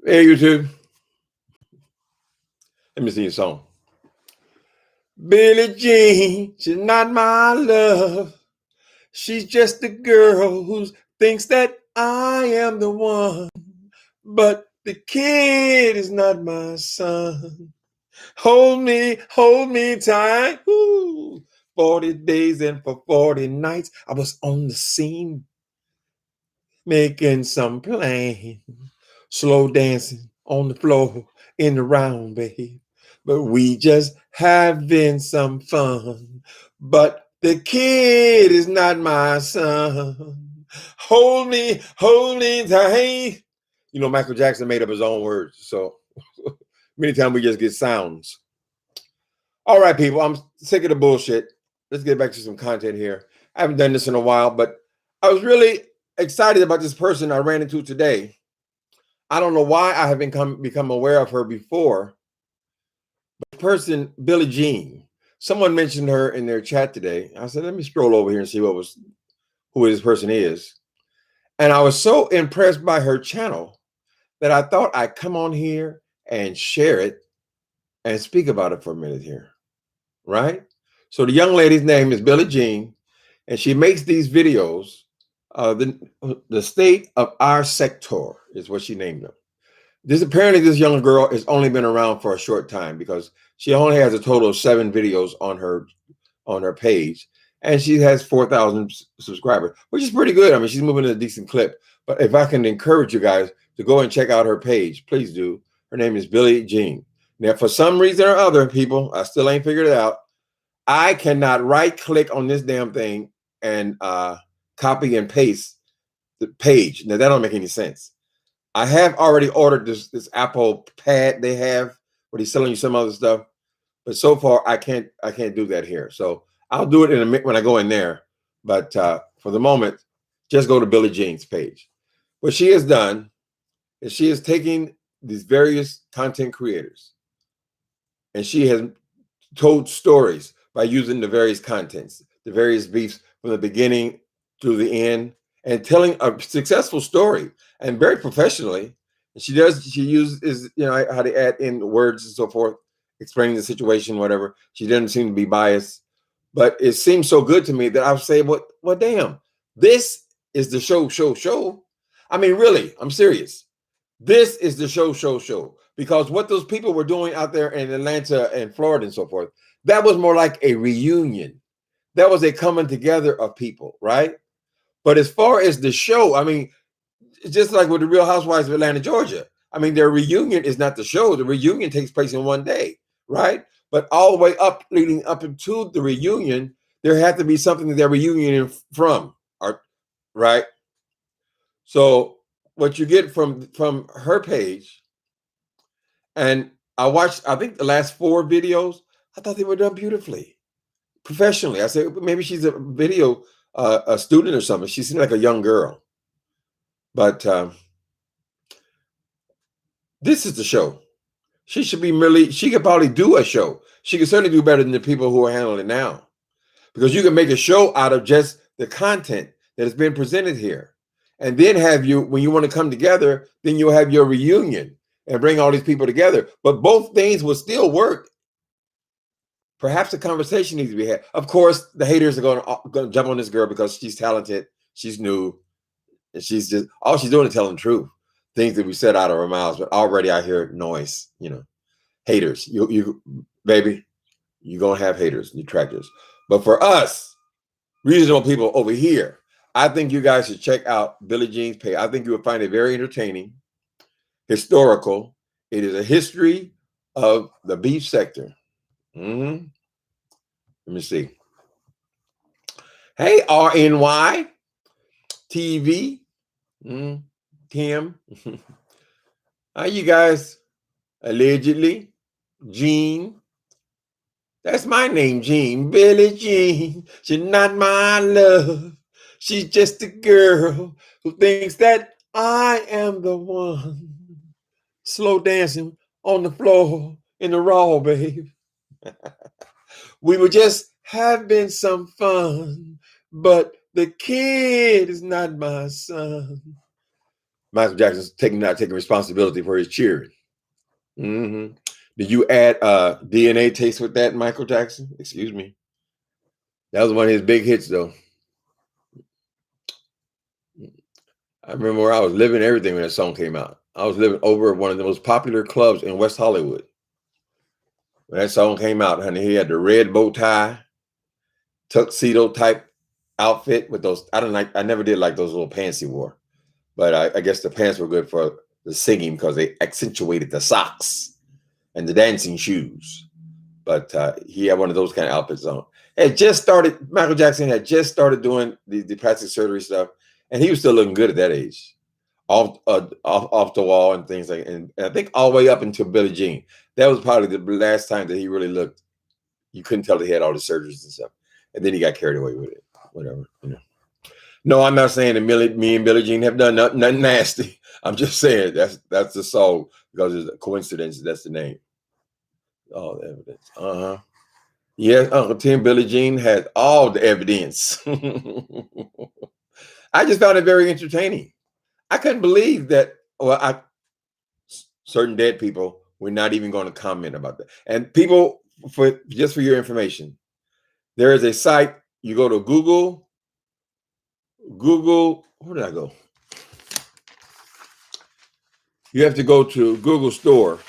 Hey, YouTube. Let me sing a song. Billie Jean, she's not my love. She's just a girl who thinks that I am the one. But the kid is not my son. Hold me tight. Ooh. 40 days and for 40 nights, I was on the scene making some plans. Slow dancing on the floor in the round, babe. But we just having some fun. But the kid is not my son. Hold me tight. You know, Michael Jackson made up his own words. So many times we just get sounds. All right, people, I'm sick of the bullshit. Let's get back to some content here. I haven't done this in a while, but I was really excited about this person I ran into today. I don't know why I have become aware of her before. But the person, Billie Jean, someone mentioned her in their chat today. I said, let me scroll over here and see who this person is. And I was so impressed by her channel that I thought I'd come on here and share it and speak about it for a minute here. Right? So the young lady's name is Billie Jean, and she makes these videos. The state of our sector is what she named them. This young girl has only been around for a short time because she only has a total of 7 videos on her page, and she has 4,000 subscribers, which is pretty good. I mean, she's moving at a decent clip. But if I can encourage you guys to go and check out her page, please do. Her name is Billie Jean. Now, for some reason or other, people, I still ain't figured it out. I cannot right-click on this damn thing and copy and paste the page. Now, that don't make any sense. I have already ordered this Apple pad they have where he's selling you some other stuff, but so far I can't do that here. So I'll do it in a minute when I go in there. But for the moment, just go to Billie Jean's page. What she has done is she is taking these various content creators, and she has told stories by using the various contents, the various beefs from the beginning to the end, and telling a successful story, and very professionally. And she uses, how to add in words and so forth, explaining the situation, whatever. She doesn't seem to be biased, but it seems so good to me that I'll say, well, damn, this is the show. I mean, really, I'm serious. This is the show. Because what those people were doing out there in Atlanta and Florida and so forth, that was more like a reunion. That was a coming together of people, right? But as far as the show, I mean, just like with the Real Housewives of Atlanta, Georgia, I mean, their reunion is not the show. The reunion takes place in one day, right? But all the way up, leading up into the reunion, there had to be something that they're reunioning from, right? So what you get from her page, and I watched, I think the last 4 videos, I thought they were done beautifully, professionally. I said, maybe she's a video a student or something. She seemed like a young girl. But this is the show. She could probably do a show. She could certainly do better than the people who are handling it now. Because you can make a show out of just the content that has been presented here. And then when you want to come together, then you'll have your reunion and bring all these people together. But both things will still work. Perhaps a conversation needs to be had. Of course, the haters are going to jump on this girl because she's talented, she's new, and she's just, all she's doing is telling the truth. Things that we said out of her mouths, but already I hear noise, haters. You baby, you're going to have haters, detractors. But for us, reasonable people over here, I think you guys should check out Billie Jean's page. I think you will find it very entertaining, historical. It is a history of the beef sector. Let me see. Hey, RNY TV, Tim. How you guys? Allegedly, Jean. That's my name, Jean. Billie Jean. She's not my love. She's just a girl who thinks that I am the one. Slow dancing on the floor in the raw, babe. We were just having some fun, but the kid is not my son. Michael Jackson's not taking responsibility for his cheering. Mm-hmm. Did you add DNA taste with that, Michael Jackson? Excuse me. That was one of his big hits, though. I remember where I was living everything when that song came out. I was living over at one of the most popular clubs in West Hollywood. When that song came out, honey, he had the red bow tie, tuxedo type outfit with those. I never did like those little pants he wore, but I guess the pants were good for the singing because they accentuated the socks and the dancing shoes. But he had one of those kind of outfits on. Michael Jackson had just started doing the plastic surgery stuff, and he was still looking good at that age, off the wall and things like. And I think all the way up until Billie Jean. That was probably the last time that he really looked. You couldn't tell that he had all the surgeries and stuff, and then he got carried away with it. Whatever, you know. No, I'm not saying that me and Billie Jean have done nothing nasty. I'm just saying that's the song because it's a coincidence. That's the name. All the evidence. Yes, Uncle Tim, Billie Jean has all the evidence. I just found it very entertaining. I couldn't believe that. Well, certain dead people were not even going to comment about that. And people, for your information, there is a site. You go to Google. Where did I go? You have to go to Google Store.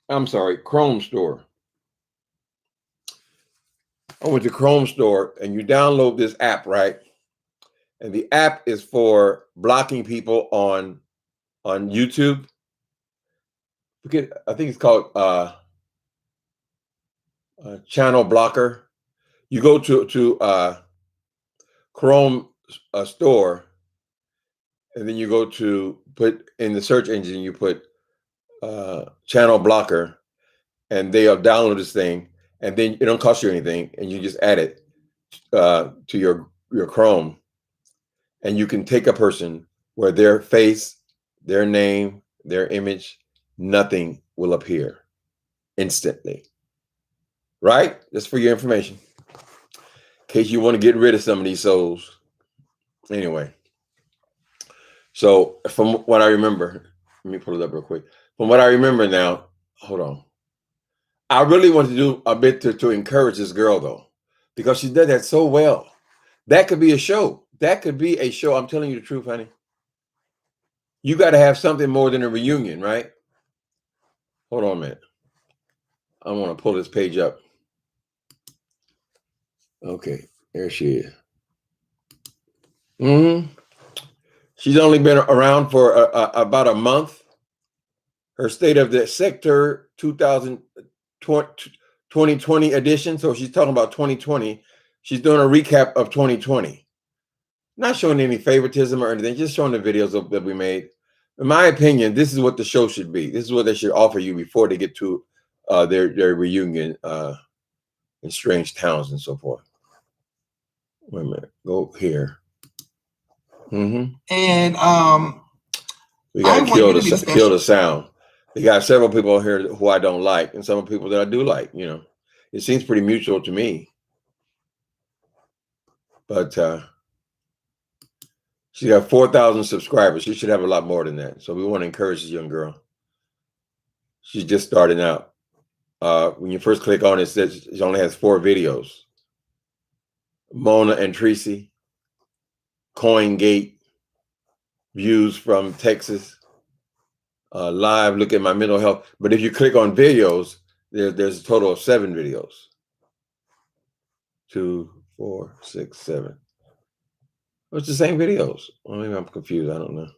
I'm sorry, Chrome Store. I went to Chrome Store and you download this app, right? And the app is for blocking people on YouTube. I think it's called Channel Blocker. You go to Chrome Store, and then you go to put in the search engine. You put Channel Blocker, and they'll download this thing, and then it don't cost you anything, and you just add it to your Chrome, and you can take a person where their face, their name, their image, nothing will appear instantly. Right? Just for your information. In case you want to get rid of some of these souls. Anyway. So from what I remember, let me pull it up real quick. From what I remember now, hold on. I really want to do a bit to encourage this girl, though, because she did that so well. That could be a show. That could be a show. I'm telling you the truth, honey. You got to have something more than a reunion, right? Hold on a minute. I want to pull this page up. Okay, there she is. She's only been around for about a month. Her State of the Sector 2020 edition. So she's talking about 2020. She's doing a recap of 2020. Not showing any favoritism or anything, just showing the videos that we made. In my opinion, this is what the show should be. This is what they should offer you before they get to their reunion in strange towns and so forth. Wait a minute. Go here. And we got to kill the sound. We got several people here who I don't like, and some people that I do like. You know, it seems pretty mutual to me. But she got 4,000 subscribers. She should have a lot more than that. So we want to encourage this young girl. She's just starting out. When you first click on it, it says she only has 4 videos. Mona and Tracy, CoinGate, views from Texas, live look at my mental health. But if you click on videos, there's a total of 7 videos. 2, 4, 6, 7. It's the same videos. Well, maybe I'm confused. I don't know.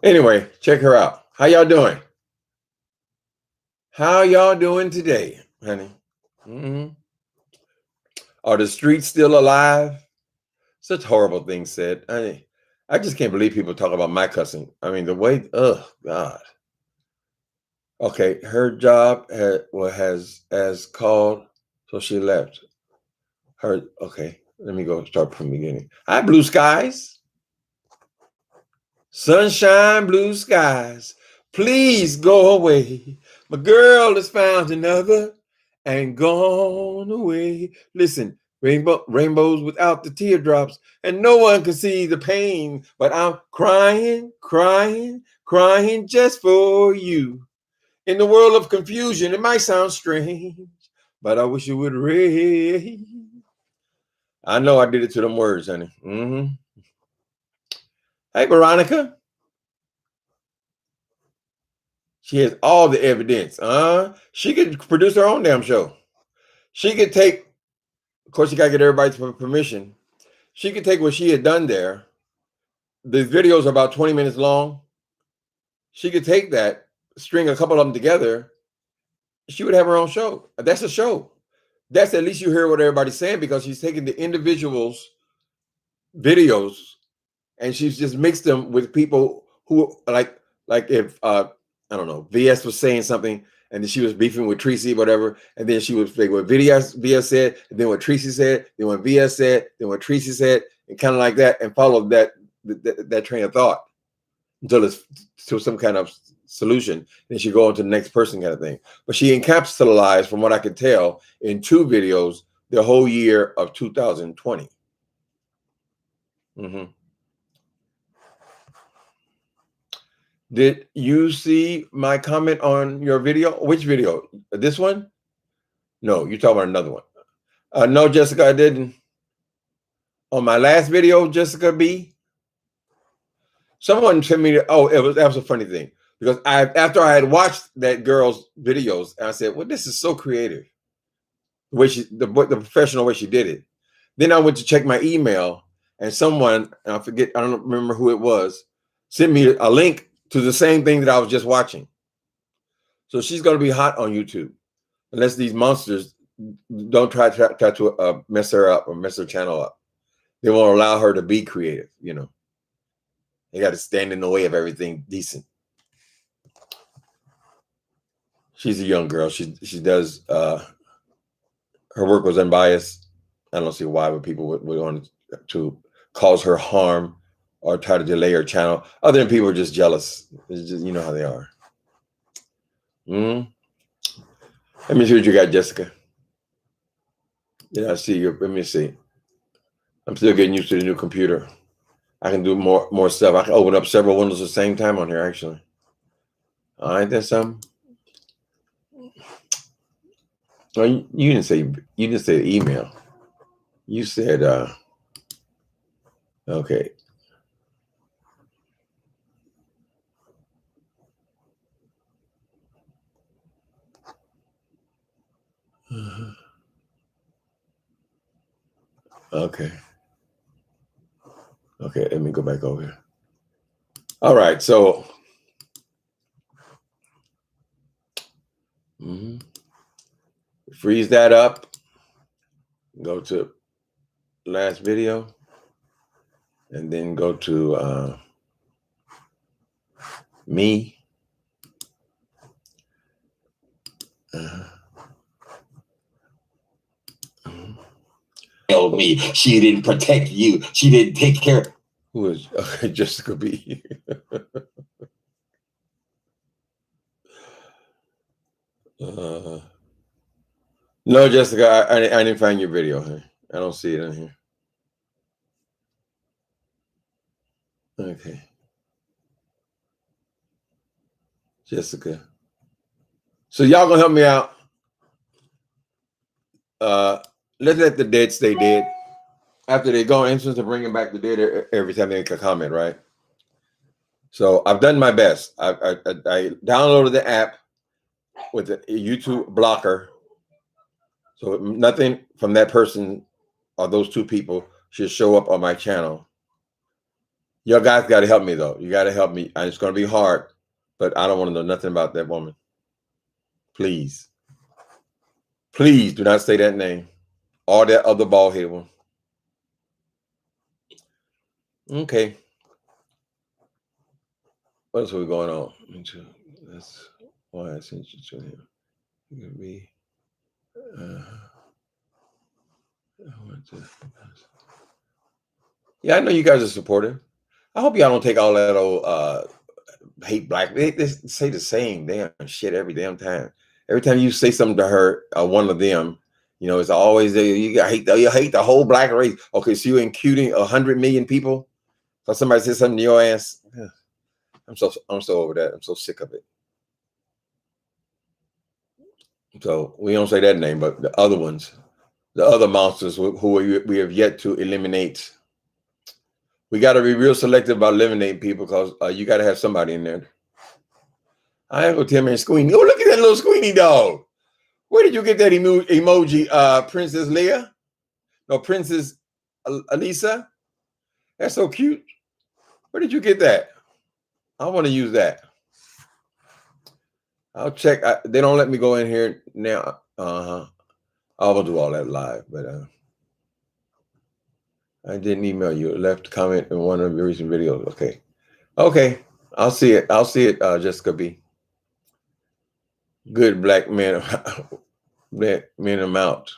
Anyway, check her out. How y'all doing? How y'all doing today, honey? Are the streets still alive? Such horrible things said. I just can't believe people talk about my cussing. I mean, the way, God. Okay, her job has called, so she left. Okay, let me go start from the beginning. Hi, blue skies. Sunshine, blue skies. Please go away. My girl has found another and gone away. Listen, Rainbows without the teardrops, and no one can see the pain. But I'm crying, crying, crying just for you. In the world of confusion, it might sound strange, but I wish it would rain. I know I did it to them words, honey. Hey, Veronica. She has all the evidence. She could produce her own damn show. She could take, of course, you got to get everybody's permission. She could take what she had done there. The videos are about 20 minutes long. She could take that, string a couple of them together. She would have her own show. That's a show. That's at least you hear what everybody's saying, because she's taking the individuals' videos and she's just mixed them with people who like if I don't know, VS was saying something and then she was beefing with Tracy, whatever, and then she was like what VS said, and then what Tracy said, then what VS said, then what Tracy said, and kind of like that, and followed that train of thought until it's to some kind of solution. Then she go on to the next person kind of thing. But she encapsulated, from what I could tell, in 2 videos the whole year of 2020. Did you see my comment on your video? Which video? This one? No, you're talking about another one. No, Jessica, I didn't. On my last video, Jessica B, someone sent me, that was a funny thing. Because after I had watched that girl's videos, I said, well, this is so creative. The way the professional way she did it. Then I went to check my email, and someone, and I don't remember who it was, sent me a link to the same thing that I was just watching. So she's going to be hot on YouTube, unless these monsters don't try to mess her up or mess her channel up. They won't allow her to be creative, They got to stand in the way of everything decent. She's a young girl. She does, her work was unbiased. I don't see why would people would want to cause her harm or try to delay her channel, other than people are just jealous. It's just, you know how they are. Let me see what you got, Jessica. Yeah, I see you. Let me see. I'm still getting used to the new computer. I can do more stuff. I can open up several windows at the same time on here, actually. All right, that's something. Oh, you didn't say email. You said okay. Okay. Okay, let me go back over here. All right, so freeze that up. Go to last video, and then go to me. Told me she didn't protect you. She didn't take care. Who is Jessica B? No, Jessica, I didn't find your video. Huh? I don't see it in here. Okay. Jessica. So y'all gonna help me out. Let's let the dead stay dead. After they go, instance of bringing back the dead every time they make a comment, right? So I've done my best. I downloaded the app with the YouTube blocker. So nothing from that person or those 2 people should show up on my channel. Y'all guys got to help me, though. You got to help me. And it's going to be hard, but I don't want to know nothing about that woman. Please. Please do not say that name or that other bald-headed one. Okay. What else are we going on? That's why I sent you to him. You could be. Yeah, I know you guys are supportive. I hope y'all don't take all that old hate black. They say the same damn shit every damn time. Every time you say something to her, one of them, You know, it's always you hate the whole black race. Okay, so you're including 100 million people. So somebody says something to your ass. I'm so over that. I'm so sick of it. So we don't say that name, but the other ones, the other monsters who we have yet to eliminate. We got to be real selective about eliminating people because you got to have somebody in there. I ain't gonna tell me Squeenie. Oh, look at that little Squeenie dog. Where did you get that emoji, Princess Leia? No, Princess Alisa? That's so cute. Where did you get that? I want to use that. I'll check. They don't let me go in here now. I will do all that live, but I didn't email you. Left a comment in one of your recent videos. Okay. I'll see it. Jessica B. Good black men, amount.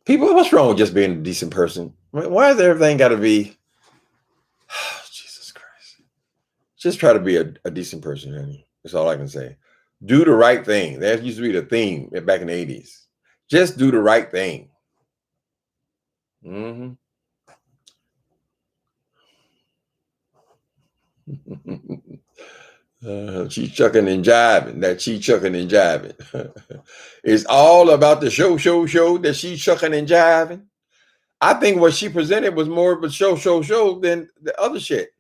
People, what's wrong with just being a decent person? Why has everything got to be? Oh, Jesus Christ! Just try to be a decent person, honey. That's all I can say. Do the right thing. That used to be the theme back in the 80s. Just do the right thing. She chucking and jiving. That she chucking and jiving. It's all about the show that she chucking and jiving. I think what she presented was more of a show than the other shit.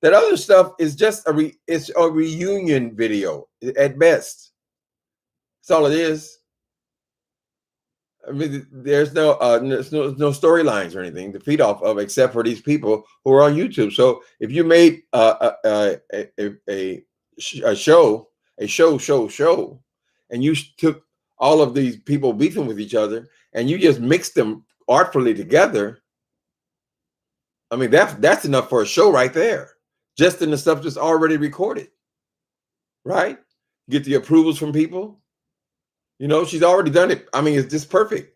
That other stuff is just it's a reunion video at best. That's all it is. I mean, there's no storylines or anything to feed off of except for these people who are on YouTube. So if you made a show, and you took all of these people beefing with each other and you just mixed them artfully together, I mean, that's enough for a show right there. Just in the stuff that's already recorded, right? Get the approvals from people. You know, she's already done it. I mean, it's just perfect.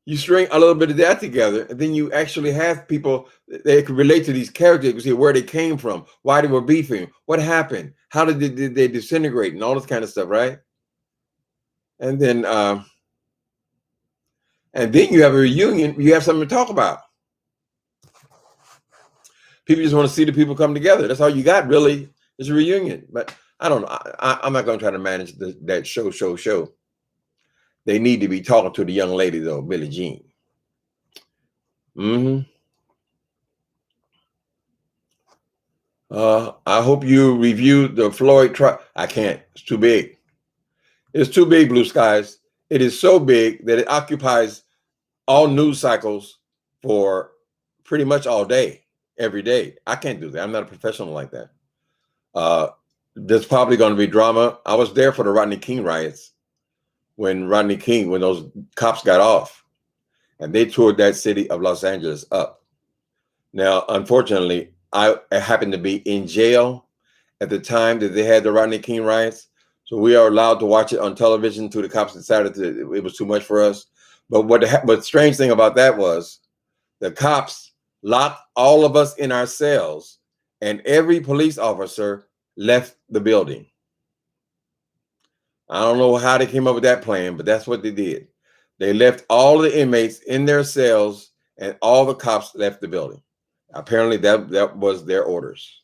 You string a little bit of that together, and then you actually have people that can relate to these characters, see where they came from, why they were beefing, what happened, how did they disintegrate, and all this kind of stuff, right? And then you have a reunion. You have something to talk about. People just want to see the people come together. That's all you got, really, is a reunion. But I don't know. I'm not going to try to manage that show. They need to be talking to the young lady, though, Billie Jean. I hope you reviewed the Floyd trial. I can't. It's too big. It's too big, Blue Skies. It is so big that it occupies all news cycles for pretty much all day, every day. I can't do that. I'm not a professional like that. There's probably going to be drama. I was there for the Rodney King riots when those cops got off and they toured that city of Los Angeles up. Now, unfortunately, I happened to be in jail at the time that they had the Rodney King riots. So we are allowed to watch it on television until the cops decided it was too much for us. But the strange thing about that was the cops locked all of us in our cells and every police officer left the building. I don't know how they came up with that plan, but that's what they did. They left all the inmates in their cells and all the cops left the building. Apparently that was their orders.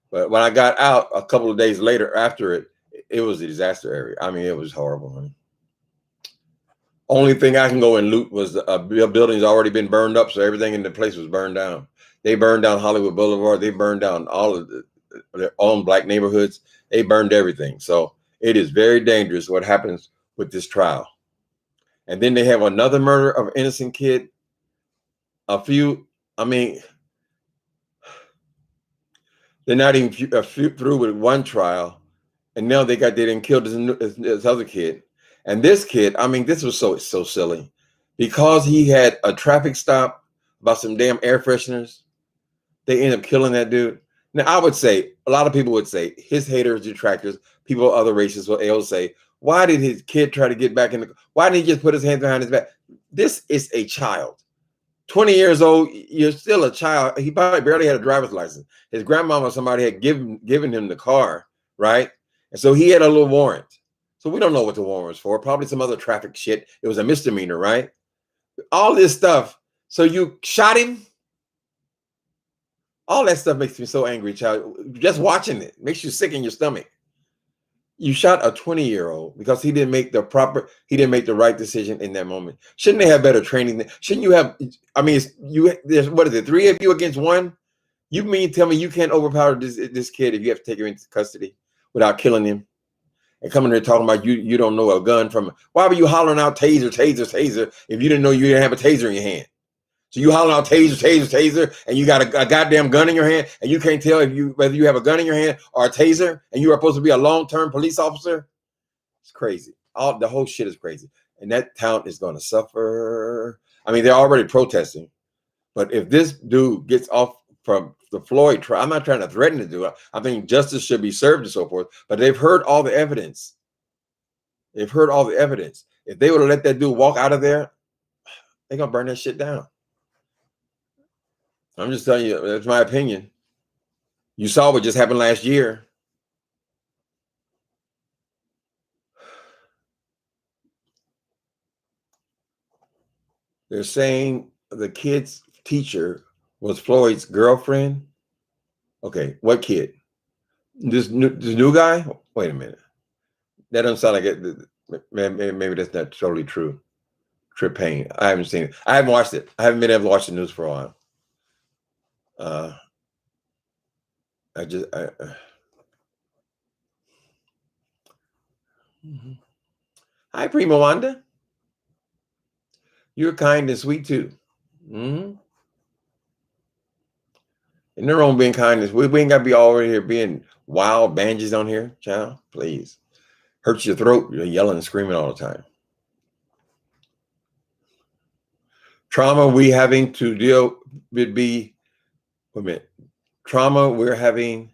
But when I got out a couple of days later after it, it was a disaster area. I mean, it was horrible. Honey. Only thing I can go and loot was a building's already been burned up, so everything in the place was burned down. They burned down Hollywood Boulevard. They burned down all of their own black neighborhoods. They burned everything. So it is very dangerous what happens with this trial. And then they have another murder of an innocent kid. They're not even through with one trial, and now they didn't kill this other kid. And this kid, I mean, this was so silly because he had a traffic stop about some damn air fresheners. They end up killing that dude. Now, I would say, a lot of people would say, his haters, detractors, people of other races will say, why did his kid try to get back in why didn't he just put his hands behind his back? This is a child. 20 years old, you're still a child. He probably barely had a driver's license. His grandmama or somebody had given him the car, right? And so he had a little warrant. So we don't know what the warrant was for. Probably some other traffic shit. It was a misdemeanor, right? All this stuff. So you shot him? All that stuff makes me so angry, child. Just watching it makes you sick in your stomach. You shot a 20-year-old because he didn't make the right decision in that moment. Shouldn't they have better training? Shouldn't you have, I mean, there's, what is it, 3 of you against 1? You mean tell me you can't overpower this kid if you have to take him into custody without killing him? And coming here talking about you don't know a gun from, why were you hollering out taser, taser, taser if you didn't know you didn't have a taser in your hand? So you hollering out taser, taser, taser, and you got a goddamn gun in your hand, and you can't tell whether you have a gun in your hand or a taser, and you are supposed to be a long-term police officer? It's crazy. The whole shit is crazy. And that town is going to suffer. I mean, they're already protesting. But if this dude gets off from the Floyd trial, I'm not trying to threaten to do it. I think justice should be served and so forth. But they've heard all the evidence. They've heard all the evidence. If they would have let that dude walk out of there, they're going to burn that shit down. I'm just telling you, that's my opinion. You saw what just happened last year. They're saying the kid's teacher was Floyd's girlfriend. Okay, what kid? This new guy? Wait a minute. That doesn't sound like it. Maybe that's not totally true. Trip Payne. I haven't seen it. I haven't watched it. I haven't been able to watch the news for a while. Hi, Prima Wanda. You're kind and sweet too. Mm-hmm. And their own being kindness. We ain't got to be all over here being wild banjos on here, child. Please. Hurts your throat. You're yelling and screaming all the time. Trauma we having to deal with trauma we're having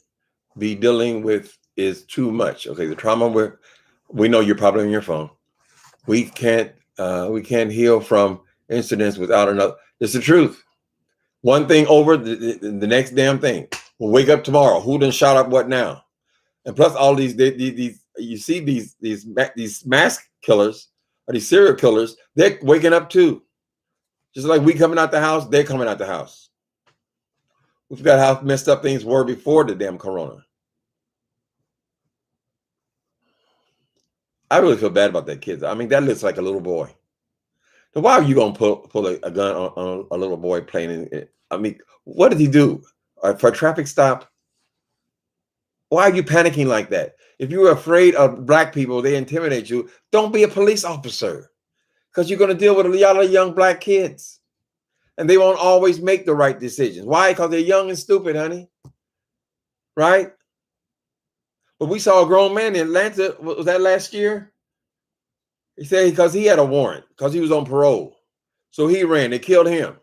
be dealing with is too much. Okay, the trauma we know you're probably on your phone. We can't heal from incidents without another. It's the truth. One thing over the next damn thing. We'll wake up tomorrow. Who done shot up what now? And plus all these you see these mass killers or these serial killers, they're waking up too. Just like we coming out the house, they're coming out the house. We forgot how messed up things were before the damn corona. I really feel bad about that kid. I mean, that looks like a little boy. So why are you gonna pull a gun on a little boy playing in it? I mean, what did he do? For a traffic stop? Why are you panicking like that? If you're afraid of black people, they intimidate you. Don't be a police officer, because you're going to deal with a lot of young black kids, and they won't always make the right decisions. Why? Because they're young and stupid, honey. Right? But we saw a grown man in Atlanta. Was that last year? He said because he had a warrant, because he was on parole. So he ran. They killed him.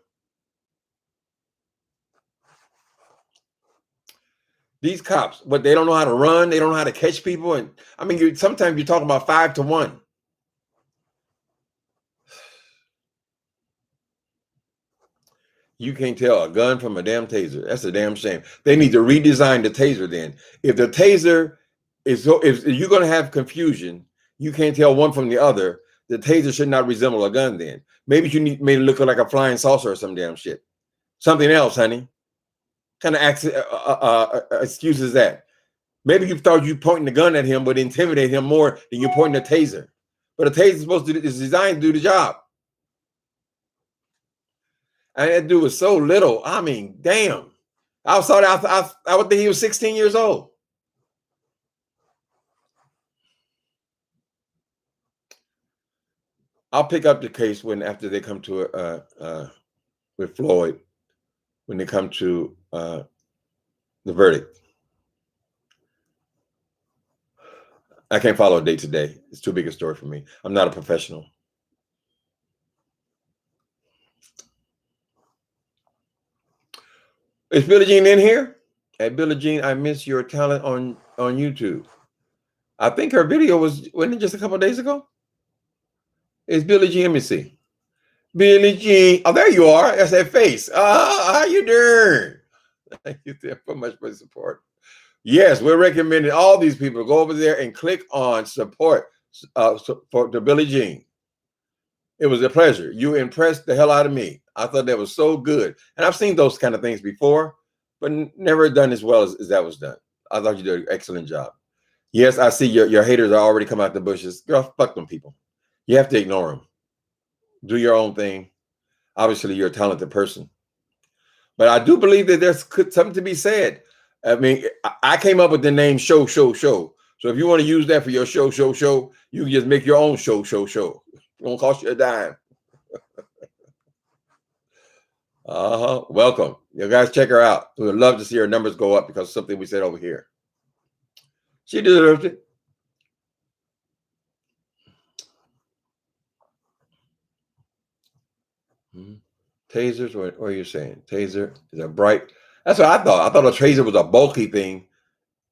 These cops, but they don't know how to run. They don't know how to catch people. And I mean, sometimes you're talking about 5 to 1. You can't tell a gun from a damn taser. That's a damn shame. They need to redesign the taser then. If the taser is, if you're going to have confusion, you can't tell one from the other, the taser should not resemble a gun then. Maybe you made it look like a flying saucer or some damn shit. Something else, honey. Kind of excuses that. Maybe you thought you pointing the gun at him would intimidate him more than you pointing a taser. But a taser is designed to do the job. And that dude was so little. I mean, damn. I would think he was 16 years old. I'll pick up the case after they come to with Floyd, when they come to the verdict. I can't follow a day to day. It's too big a story for me. I'm not a professional. Is Billie Jean in here? Hey, Billie Jean, I miss your talent on YouTube. I think her video wasn't it just a couple of days ago? It's Billie Jean. Let me see. Billie Jean. Oh, there you are. That's that face. How you doing? Thank you so much for the support. Yes, we're recommending all these people go over there and click on support. for the Billie Jean. It was a pleasure. You impressed the hell out of me. I thought that was so good. And I've seen those kind of things before, but never done as well as that was done. I thought you did an excellent job. Yes, I see your haters are already come out the bushes. Girl, fuck them people. You have to ignore them. Do your own thing. Obviously, you're a talented person. But I do believe that there's something to be said. I mean, I came up with the name Show. So if you want to use that for your show, you can just make your own show. It won't cost you a dime. Welcome. You guys check her out. We would love to see her numbers go up because of something we said over here. She deserves it. Tasers, what are you saying? Taser is a bright. That's what I thought. I thought a taser was a bulky thing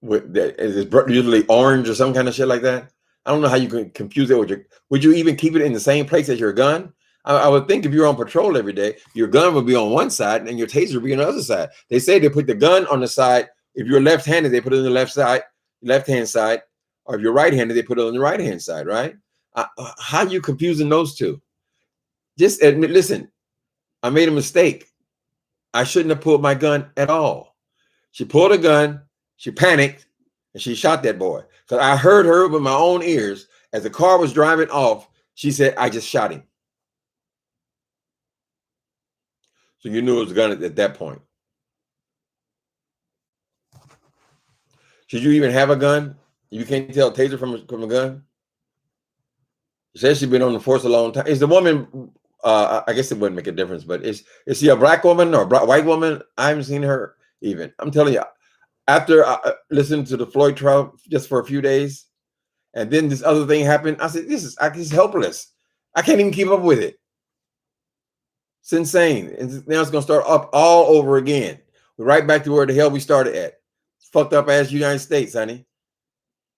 with that is usually orange or some kind of shit like that. I don't know how you can confuse it with your. Would you even keep it in the same place as your gun? I would think if you're on patrol every day, your gun would be on one side and your taser would be on the other side. They say they put the gun on the side. If you're left-handed, they put it on the left-hand side, or if you're right-handed, they put it on the right-hand side, right? How are you confusing those two? Just admit, listen, I made a mistake. I shouldn't have pulled my gun at all. She pulled a gun, she panicked, and she shot that boy. Because I heard her with my own ears as the car was driving off. She said, I just shot him. So you knew it was a gun at that point. Should you even have a gun? You can't tell a taser from a gun? She says she's been on the force a long time. Is the woman, I guess it wouldn't make a difference, but is she a black woman or a white woman? I haven't seen her even. I'm telling you, after I listened to the Floyd trial just for a few days, and then this other thing happened, I said, this is helpless. I can't even keep up with it. It's insane. And now it's going to start up all over again. We're right back to where the hell we started at. It's fucked up ass United States, honey,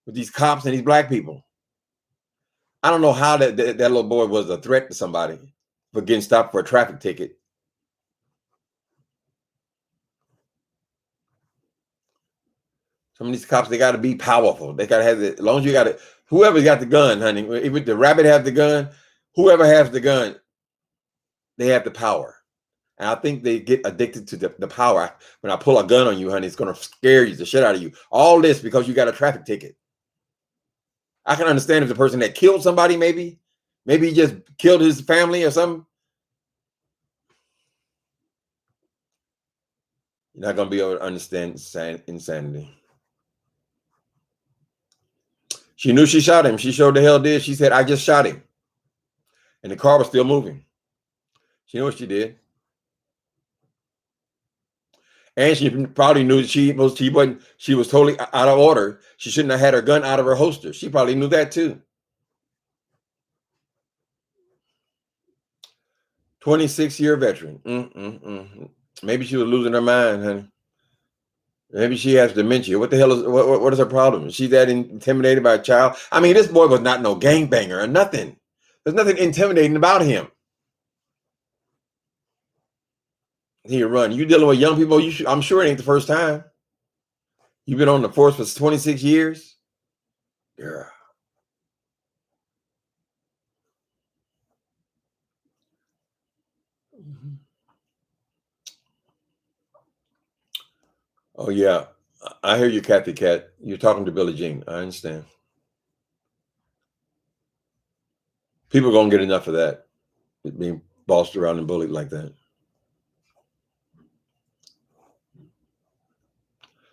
with these cops and these black people. I don't know how that little boy was a threat to somebody for getting stopped for a traffic ticket. Some of these cops, they got to be powerful. They got to have it. As long as you got it, whoever's got the gun, honey, if the rabbit has the gun, whoever has the gun, they have the power. And I think they get addicted to the power. When I pull a gun on you, honey, it's going to scare you the shit out of you. All this because you got a traffic ticket. I can understand if the person that killed somebody, maybe he just killed his family or something. You're not going to be able to understand insanity. She knew she shot him. She sure the hell did. She said, I just shot him. And the car was still moving. She knew what she did. And she probably knew she was totally out of order. She shouldn't have had her gun out of her holster. She probably knew that too. 26-year veteran. Maybe she was losing her mind, honey. Maybe she has dementia. What the hell is what is her problem? Is she that intimidated by a child? I mean, this boy was not no gangbanger or nothing. There's nothing intimidating about him. He run. You dealing with young people? I'm sure it ain't the first time. You've been on the force for 26 years. Yeah. Oh yeah, I hear you, Kathy Cat. You're talking to Billie Jean. I understand. People are gonna get enough of that, being bossed around and bullied like that.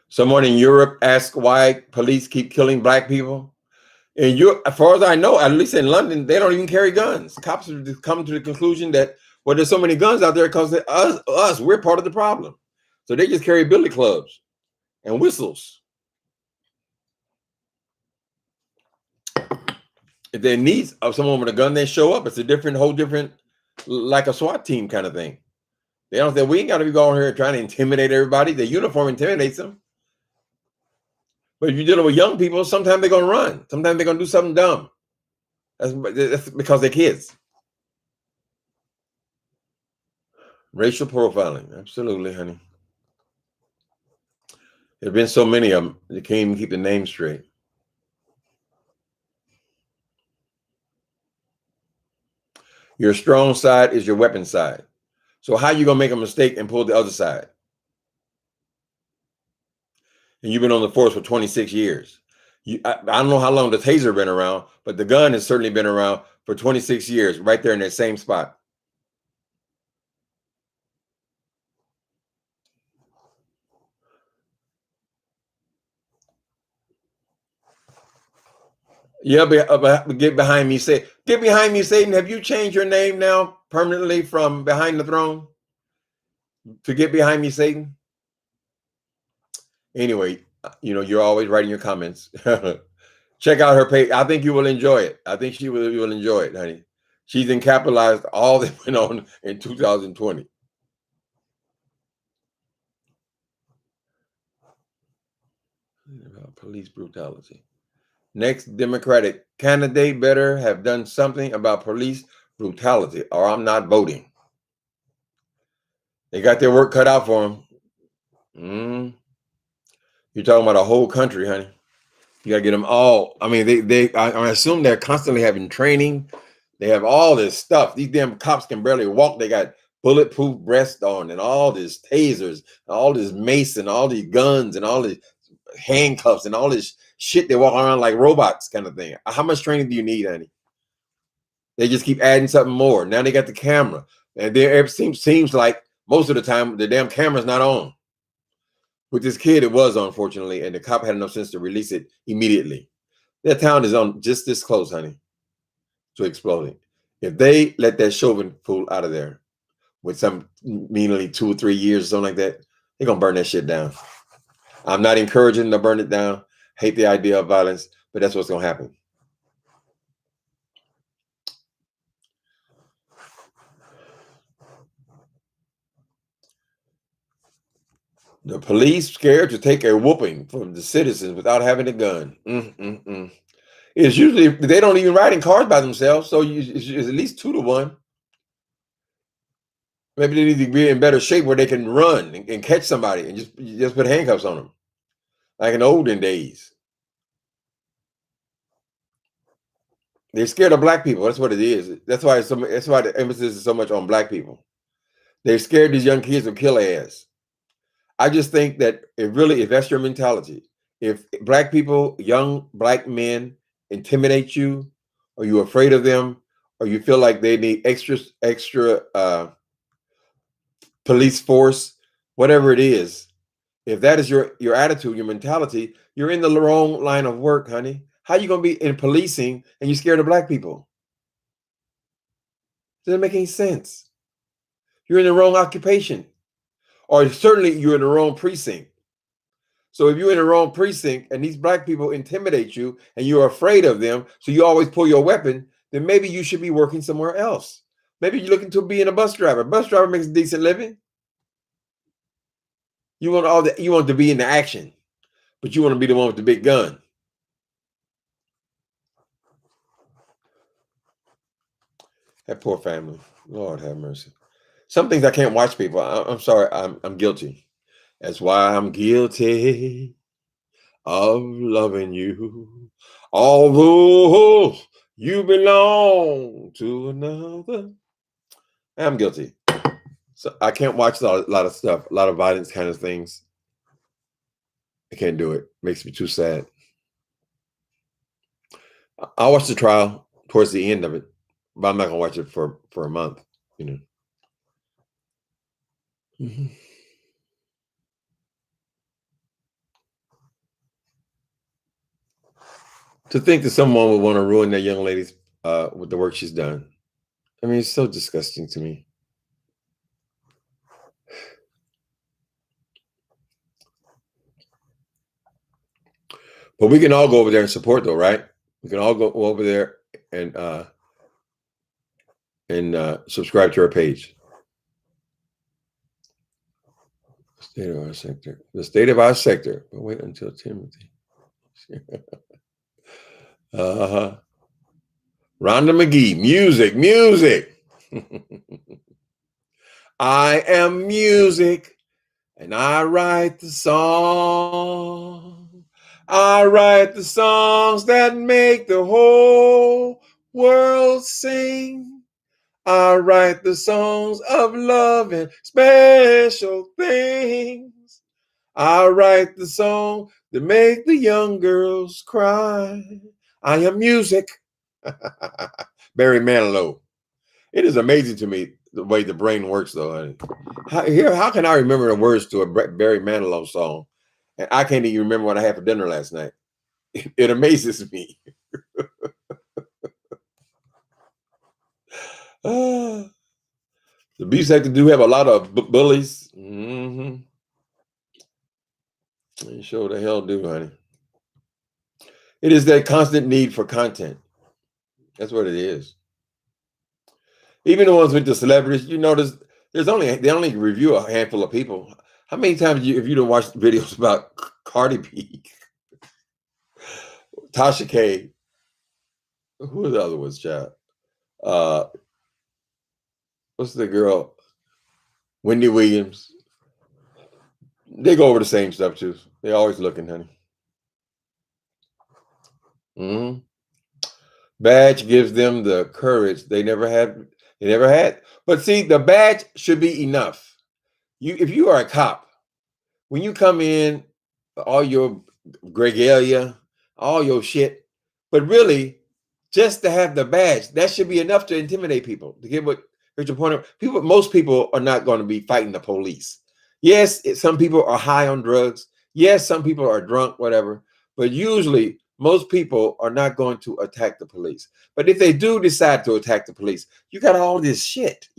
Someone in Europe asked why police keep killing black people. In Europe, as far as I know, at least in London, they don't even carry guns. Cops have come to the conclusion that, well, there's so many guns out there because we're part of the problem. So they just carry billy clubs and whistles. If they need someone with a gun, they show up. It's a whole different, like a SWAT team kind of thing. They don't say, we ain't got to be going here trying to intimidate everybody. The uniform intimidates them. But if you're dealing with young people, sometimes they're going to run. Sometimes they're going to do something dumb. That's because they're kids. Racial profiling. Absolutely, honey. There have been so many of them, you can't even keep the name straight. Your strong side is your weapon side. So how you gonna make a mistake and pull the other side? And you've been on the force for 26 years. I don't know how long the taser been around, but the gun has certainly been around for 26 years, right there in that same spot. Yeah, but get behind me, say, get behind me, Satan. Have you changed your name now permanently from behind the throne to get behind me, Satan? Anyway, you're always writing your comments. Check out her page. I think you will enjoy it. I think you will enjoy it, honey. She's capitalized all that went on in 2020. About police brutality. Next Democratic candidate better have done something about police brutality, or I'm not voting. They got their work cut out for them. You're talking about a whole country, honey. You gotta get them all. I mean, I assume they're constantly having training. They have all this stuff. These damn cops can barely walk. They got bulletproof vests on and all these tasers, all this mace and all these guns and all these handcuffs and all this shit. They walk around like robots, kind of thing. How much training do you need, honey? They just keep adding something more. Now they got the camera, and there seems like most of the time the damn camera's not on. With this kid, it was, unfortunately, and the cop had enough sense to release it immediately. Their town is on just this close, honey, to exploding. If they let that Chauvin fool out of there with some meanly 2 or 3 years or something like that, they're gonna burn that shit down. I'm not encouraging them to burn it down. Hate the idea of violence, but that's what's gonna happen. The police scared to take a whooping from the citizens without having a gun. It's usually they don't even ride in cars by themselves, so it's at least 2 to 1. Maybe they need to be in better shape where they can run and catch somebody and just put handcuffs on them, like in the olden days. They're scared of black people. That's what it is. That's why the emphasis is so much on black people. They're scared these young kids will kill their ass. I just think that if that's your mentality, if black people, young black men, intimidate you, or you're afraid of them, or you feel like they need extra police force, whatever it is, if that is your attitude, your mentality, you're in the wrong line of work, honey. How you gonna be in policing and you're scared of black people? Doesn't make any sense. You're in the wrong occupation, or certainly you're in the wrong precinct. So if you're in the wrong precinct and these black people intimidate you and you're afraid of them, so you always pull your weapon, then maybe you should be working somewhere else. Maybe you're looking to being a bus driver. Bus driver makes a decent living. You want to be in the action, but you want to be the one with the big gun. That poor family. Lord have mercy. Some things I can't watch, people. I'm sorry. I'm guilty. That's why I'm guilty of loving you. Although you belong to another. I'm guilty. So I can't watch a lot of stuff, a lot of violence kind of things. I can't do it. Makes me too sad. I watched the trial towards the end of it, but I'm not gonna watch it for a month, you know. To think that someone would want to ruin that young lady's with the work she's done. I mean, it's so disgusting to me. But we can all go over there and support, though, right? We can all go over there and subscribe to our page. State of our sector. The state of our sector. But wait until Timothy. Uh-huh. Rhonda McGee. Music. I am music, and I write the song. I write the songs that make the whole world sing. I write the songs of love and special things. I write the song that make the young girls cry. I am music. Barry Manilow. It is amazing to me the way the brain works, though, honey. How can I remember the words to a Barry Manilow song, and I can't even remember what I had for dinner last night? It amazes me. The B sector do have a lot of bullies. Mm-hmm. They sure the hell do, honey. It is that constant need for content. That's what it is. Even the ones with the celebrities, you notice they only review a handful of people. How many times if you don't watch videos about Cardi B, Tasha K, who are the other ones, child? Uh, what's the girl? Wendy Williams. They go over the same stuff too. They're always looking, honey. Mm-hmm. Badge gives them the courage they never had. They never had. But see, the badge should be enough. If you are a cop, when you come in, all your regalia, all your shit, but really, just to have the badge, that should be enough to intimidate people. To get your point of people, most people are not going to be fighting the police. Yes, some people are high on drugs. Yes, some people are drunk, whatever. But usually, most people are not going to attack the police. But if they do decide to attack the police, you got all this shit.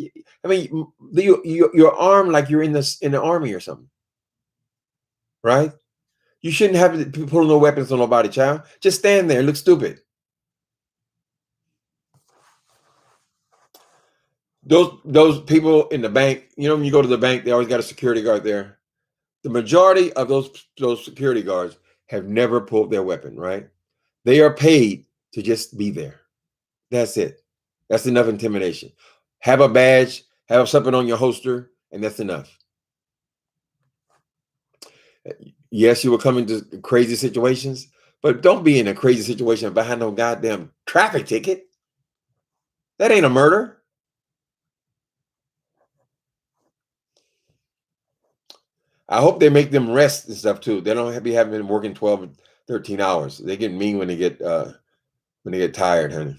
I mean, you're armed like you're in the army or something, right? You shouldn't have to pull no weapons on nobody, child. Just stand there and look stupid. Those people in the bank, when you go to the bank, they always got a security guard there. The majority of those security guards have never pulled their weapon, right? They are paid to just be there. That's it. That's enough intimidation. Have a badge, have something on your holster, and that's enough. Yes, you will come into crazy situations, but don't be in a crazy situation behind no goddamn traffic ticket. That ain't a murder. I hope they make them rest and stuff too. They don't be having them working 12 and 13 hours. They get mean when they get tired, honey.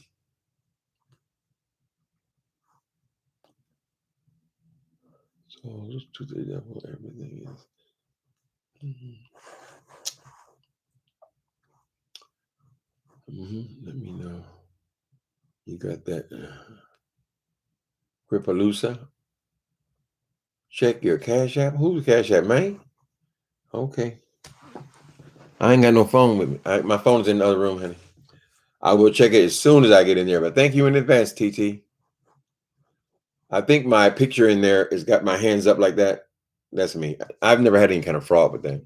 So just to the devil, everything is. Let me know. You got that. Gripaloosa. Check your Cash App. Who's Cash App, man? Okay. I ain't got no phone with me. My phone's in the other room, honey. I will check it as soon as I get in there. But thank you in advance, TT. I think my picture in there has got my hands up like that. That's me. I've never had any kind of fraud with that.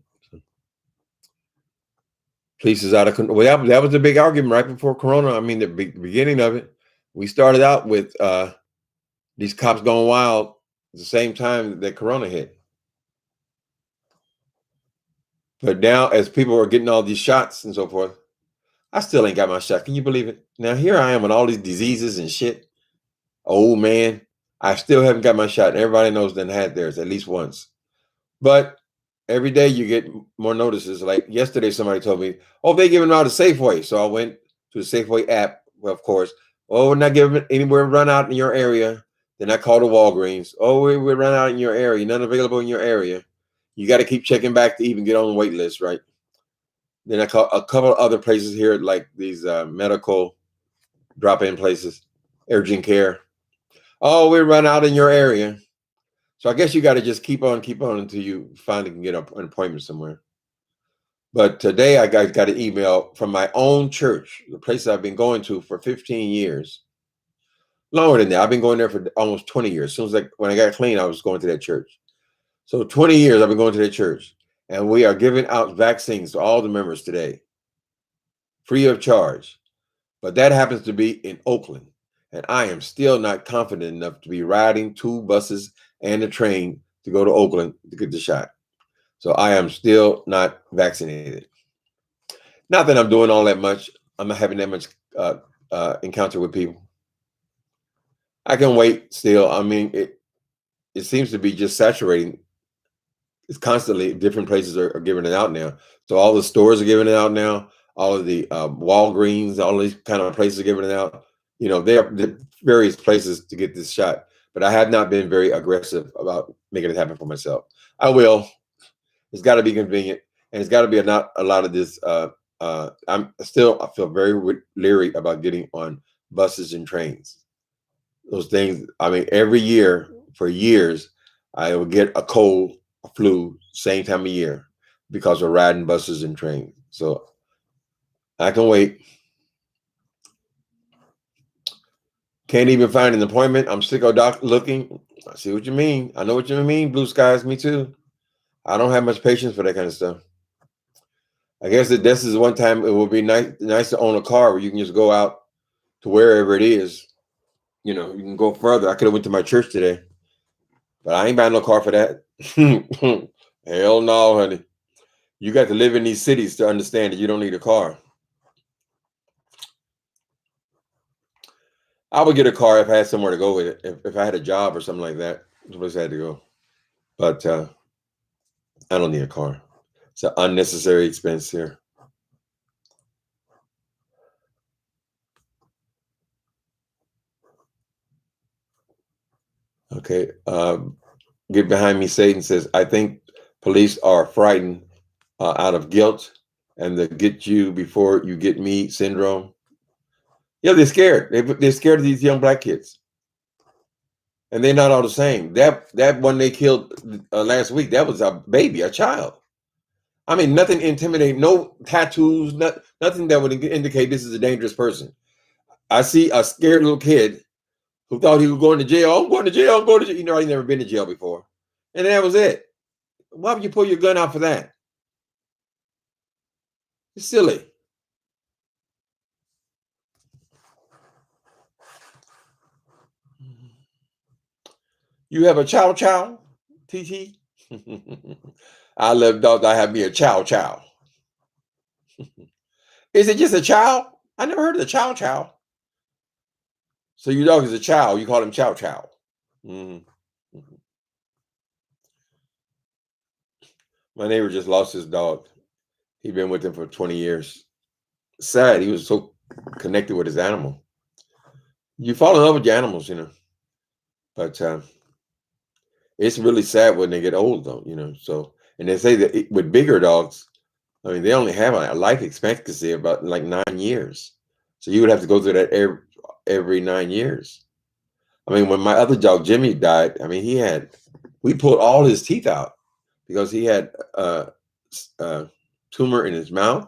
Police is out of control. Well, that was a big argument right before Corona. I mean, the beginning of it. We started out with these cops going wild at the same time that Corona hit. But now, as people are getting all these shots and so forth, I still ain't got my shot. Can you believe it? Now, here I am with all these diseases and shit. Old man. I still haven't got my shot. And everybody knows that I had theirs at least once. But every day you get more notices. Like yesterday, somebody told me, oh, they're giving them out a Safeway. So I went to the Safeway app, well, of course. Oh, we're not giving anywhere run out in your area. Then I called the Walgreens. Oh, we run out in your area. None available in your area. You got to keep checking back to even get on the wait list, right? Then I called a couple of other places here, like these medical drop-in places, urgent care. Oh, we run out in your area. So I guess you got to just keep on until you finally can get an appointment somewhere. But today I got an email from my own church, the place I've been going to for 15 years. Longer than that. I've been going there for almost 20 years. As soon as when I got clean, I was going to that church. So 20 years I've been going to that church. And we are giving out vaccines to all the members today, free of charge. But that happens to be in Oakland. And I am still not confident enough to be riding 2 buses and a train to go to Oakland to get the shot. So I am still not vaccinated. Not that I'm doing all that much. I'm not having that much encounter with people. I can wait still. I mean, it seems to be just saturating. It's constantly different places are giving it out now. So all the stores are giving it out now. All of the Walgreens, all these kind of places are giving it out. You know, there are various places to get this shot, but I have not been very aggressive about making it happen for myself. I will. It's got to be convenient, and it's got to be not a lot of this. I feel very leery about getting on buses and trains. Those things. I mean, every year for years, I will get a cold, a flu, same time of year because of riding buses and trains. So I can wait. Can't even find an appointment. I'm sick of doc looking. I see what you mean. I know what you mean. Blue skies, me too. I don't have much patience for that kind of stuff. I guess that this is one time it would be nice to own a car where you can just go out to wherever it is. You know, you can go further. I could have went to my church today, but I ain't buying no car for that. Hell no, honey. You got to live in these cities to understand that you don't need a car. I would get a car if I had somewhere to go with it. If I had a job or something like that, someplace I had to go. But I don't need a car. It's an unnecessary expense here. Okay. Get behind me, Satan says, I think police are frightened out of guilt and the get you before you get me syndrome. Yeah, they're scared. They're scared of these young black kids. And they're not all the same. That one they killed last week, that was a baby, a child. I mean, nothing intimidating, no tattoos, nothing that would indicate this is a dangerous person. I see a scared little kid who thought he was going to jail. I'm going to jail. I'm going to jail. You know, I'd never been to jail before. And that was it. Why would you pull your gun out for that? It's silly. You have a chow chow, TT? I love dogs. I have me a chow chow. Is it just a chow? I never heard of the chow chow. So your dog is a chow. You call him chow chow. Mm-hmm. My neighbor just lost his dog. He'd been with him for 20 years. Sad. He was so connected with his animal. You fall in love with your animals, you know. But it's really sad when they get old, though, you know. So, and they say that with bigger dogs, I mean, they only have a life expectancy of about like 9 years. So you would have to go through that every 9 years. I mean, when my other dog Jimmy died, I mean, we pulled all his teeth out because he had a tumor in his mouth.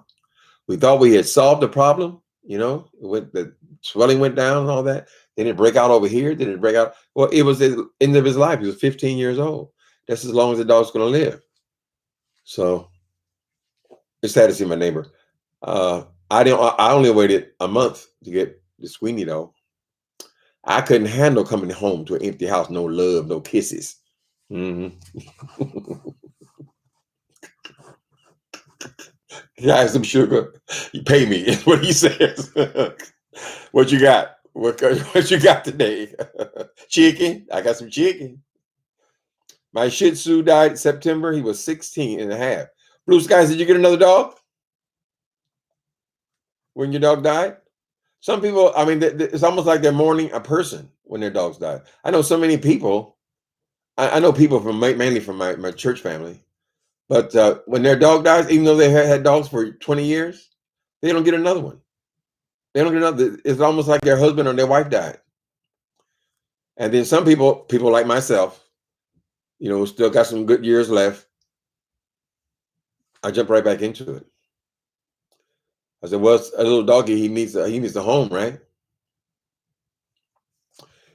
We thought we had solved the problem, you know, with the swelling went down and all that. Then it break out over here. Then it break out. Well, it was the end of his life. He was 15 years old. That's as long as the dog's going to live. So it's sad to see my neighbor. I only waited a month to get the Sweeney dog. I couldn't handle coming home to an empty house, no love, no kisses. Mm-hmm. Can I have some sugar? You pay me, is what he says. What you got? What you got today? Chicken? I got some chicken. My Shih Tzu died in September. He was 16 and a half. Blue Skies, did you get another dog when your dog died? Some people, I mean, it's almost like they're mourning a person when their dogs die. I know so many people. I know people mainly from my church family. But when their dog dies, even though they had dogs for 20 years, they don't get another one. They don't get another. It's almost like their husband or their wife died. And then some people like myself, you know, still got some good years left. I jump right back into it. I said, well, a little doggy, he needs a home, right?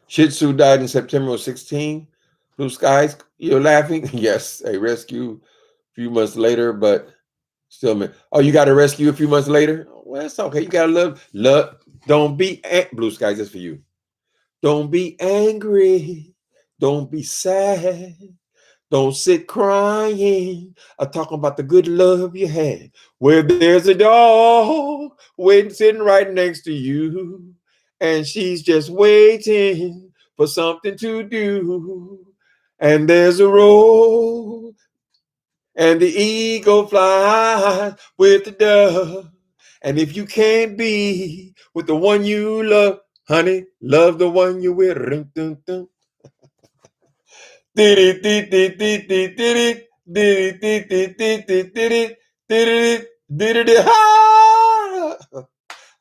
Shih Tzu died in September of 16. Blue Skies, you're laughing? Yes, a rescue a few months later, but still, oh, you got a rescue a few months later? Well, that's okay. You got to love. Don't be, Blue Skies, that's for you. Don't be angry. Don't be sad. Don't sit crying or talking about the good love you had. Where there's a dog waiting, sitting right next to you, and she's just waiting for something to do. And there's a road, and the eagle flies with the dove. And if you can't be with the one you love, honey, love the one you with.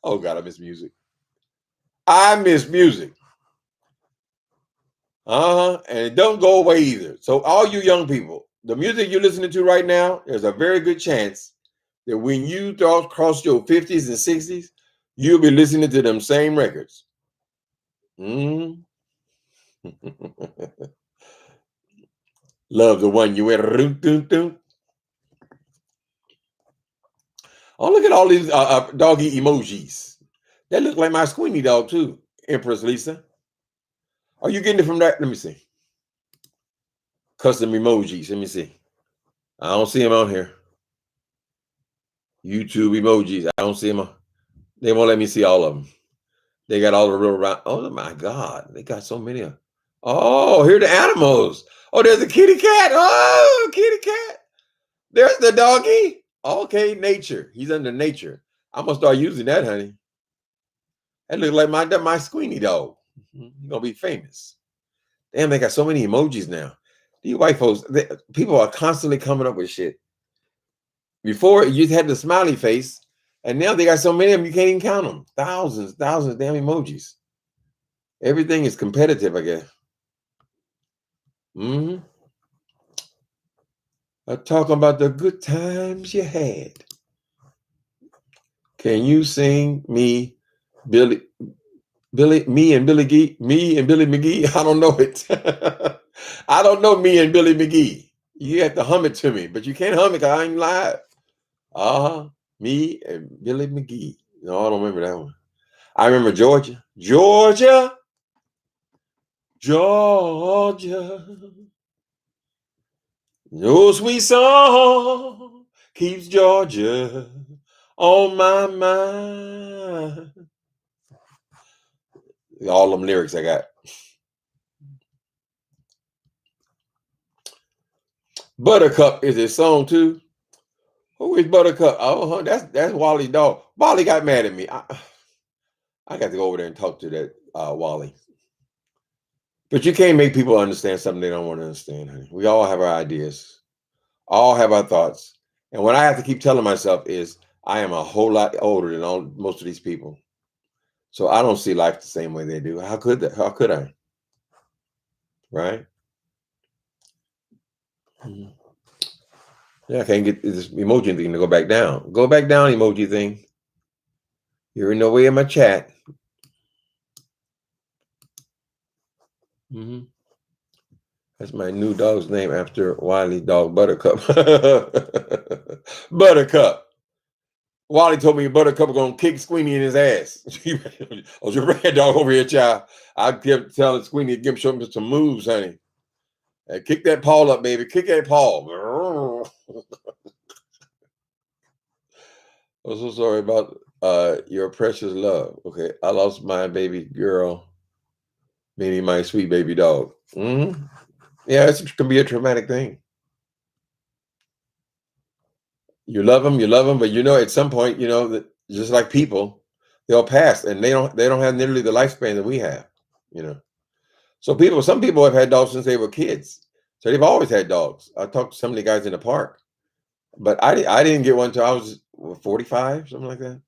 Oh God, I miss music. I miss music. And it don't go away either. So all you young people, the music you're listening to right now, there's a very good chance that when you cross your 50s and 60s, you'll be listening to them same records. Mm. Love the one you wear. Oh, look at all these doggy emojis. That look like my squeamy dog too, Empress Lisa. Are you getting it from that? Let me see. Custom emojis. Let me see. I don't see them on here. YouTube emojis. I don't see them. They won't let me see all of them. They got all the real round. Oh my God. They got so many. Oh, here are the animals. Oh, there's a kitty cat. Oh, kitty cat. There's the doggy. Okay, nature. He's under nature. I'm gonna start using that, honey. That looks like my squeamy dog. He's gonna be famous. Damn, they got so many emojis now. These white folks, people are constantly coming up with shit. Before you had the smiley face, and now they got so many of them you can't even count them. Thousands of damn emojis. Everything is competitive, I guess. I'm talking about the good times you had. Can you sing me and Billy McGee? I don't know it. I don't know me and Billy McGee. You have to hum it to me, but you can't hum it because I ain't live. Me and Billy McGee. No, I don't remember that one. I remember Georgia. No sweet song keeps Georgia on my mind. All them lyrics I got. Buttercup is his song too. Who is Buttercup? Oh, that's Wally's dog. Wally got mad at me. I got to go over there and talk to that Wally. But you can't make people understand something they don't want to understand, honey. We all have our ideas, all have our thoughts. And what I have to keep telling myself is I am a whole lot older than most of these people. So I don't see life the same way they do. How could I? Right? Yeah, I can't get this emoji thing to go back down. Go back down, emoji thing. You're in the way of my chat. That's my new dog's name after Wiley's dog, Buttercup. Buttercup. Wally told me Buttercup was gonna kick Squeamy in his ass. Oh, your red dog over here, child. I kept telling Squeamy to give him some moves, honey. And kick that paw up, baby. Kick that paw. I'm so sorry about your precious love. Okay, I lost my baby girl, meaning my sweet baby dog. Yeah, it can be a traumatic thing. You love them, but at some point, that just like people, they'll pass, and they don't have nearly the lifespan that we have. So some people have had dogs since they were kids, so they've always had dogs. I talked to some of the guys in the park, but I didn't get one until I was 45, something like that,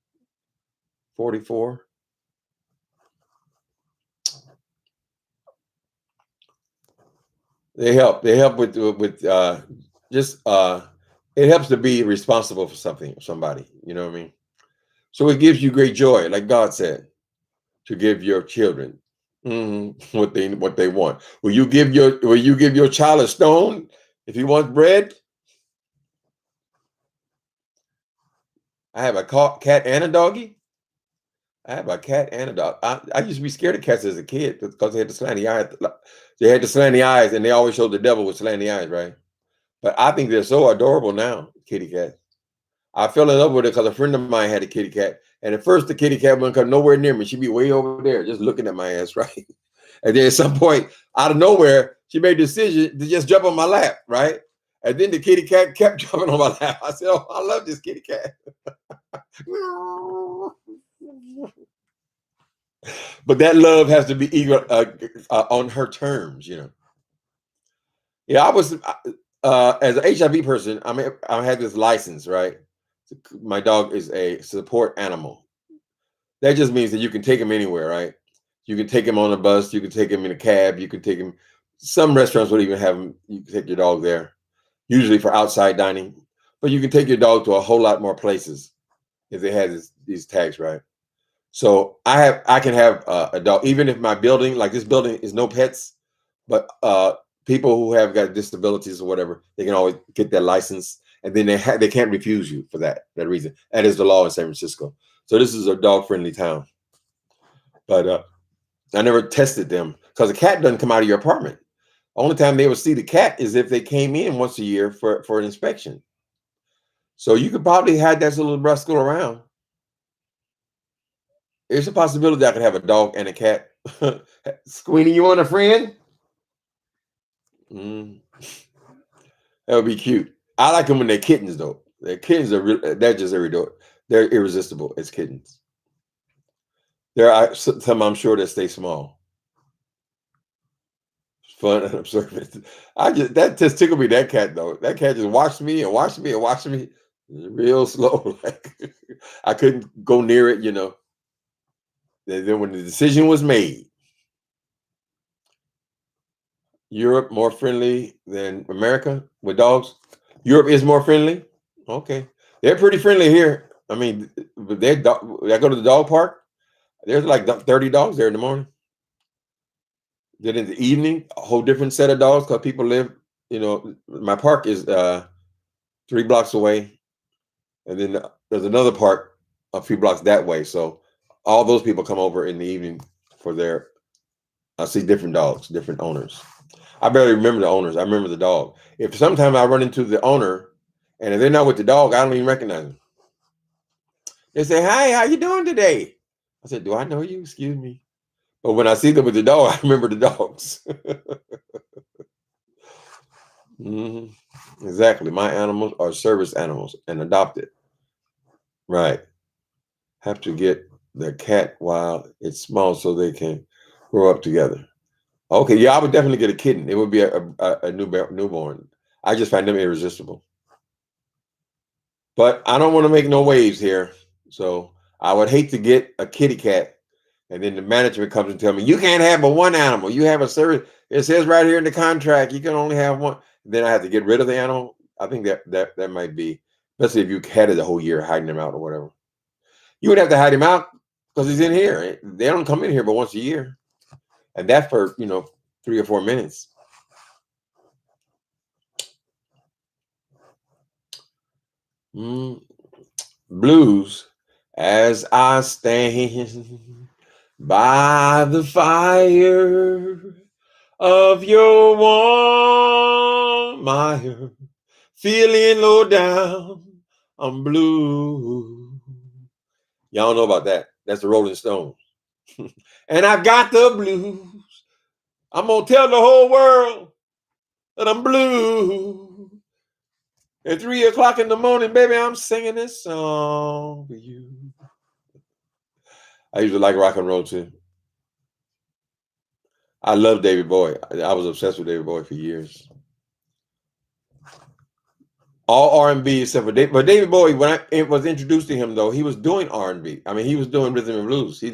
44. They help with just it helps to be responsible for somebody. You know what I mean? So it gives you great joy, like God said, to give your children what they want. Will you give your child a stone if he wants bread? I have a cat and a doggy. I have a cat and a dog. I used to be scared of cats as a kid because they had the slanty eyes. They had the slanty eyes, and they always showed the devil with slanty eyes, right? But I think they're so adorable now, kitty cats. I fell in love with it because a friend of mine had a kitty cat. And at first, the kitty cat wouldn't come nowhere near me. She'd be way over there just looking at my ass, right? And then at some point, out of nowhere, she made a decision to just jump on my lap, right? And then the kitty cat kept jumping on my lap. I said, "Oh, I love this kitty cat." But that love has to be equal on her terms, you know. Yeah, I was as an HIV person. I mean, I had this license, right? My dog is a support animal. That just means that you can take him anywhere, right? You can take him on a bus, you can take him in a cab, you can take him. Some restaurants would even have him. You can take your dog there, usually for outside dining. But you can take your dog to a whole lot more places if they have these tags, right? So I can have a dog, even if my building, like this building, is no pets, but people who have got disabilities or whatever, they can always get their license, and then they can't refuse you for that reason. That is the law in San Francisco. So this is a dog friendly town. But I never tested them because a cat doesn't come out of your apartment. Only time they would see the cat is if they came in once a year for an inspection. So you could probably hide that little rascal around. There's a possibility I could have a dog and a cat. Squeenie, you want a friend? Mm, that would be cute. I like them when they're kittens, though. They're kittens they're just they're irresistible as kittens. There are some I'm sure that stay small. Fun and observant. That just tickled me. That cat though. That cat just watched me and watched me and watched me real slow. Like I couldn't go near it, you know. And then when the decision was made, Europe more friendly than America with dogs. Europe is more friendly. Okay, they're pretty friendly here. I mean, I go to the dog park. There's like 30 dogs there in the morning. Then in the evening, a whole different set of dogs because people live. You know, my park is 3 blocks away, and then there's another park a few blocks that way. So all those people come over in the evening for their. I see different dogs, different owners. I barely remember the owners. I remember the dog. If sometimes I run into the owner, and if they're not with the dog, I don't even recognize them. They say, "Hi, how you doing today?" I said, "Do I know you? Excuse me." But when I see them with the dog, I remember the dogs. Mhm. Exactly. My animals are service animals and adopted. Right. Have to get the cat while it's small so they can grow up together. Okay. Yeah, I would definitely get a kitten. It would be a newborn. I just find them irresistible. But I don't want to make no waves here. So I would hate to get a kitty cat and then the management comes and tell me, you can't have but one animal. You have a service. It says right here in the contract, you can only have one. Then I have to get rid of the animal. I think that might be, especially if you had it the whole year hiding him out or whatever. You would have to hide him out because he's in here. They don't come in here but once a year. And that's for, 3 or 4 minutes. Blues as I stand by the fire of your warm fire, feeling low down, I'm blue. Y'all know about that. That's the Rolling Stones. And I got the blues. I'm gonna tell the whole world that I'm blue. At 3 o'clock in the morning, baby, I'm singing this song for you. I used to like rock and roll too. I love David Bowie. I was obsessed with David Bowie for years. All R&B except for David. But David Bowie, when I was introduced to him, though, he was doing R&B. I mean, he was doing rhythm and blues. He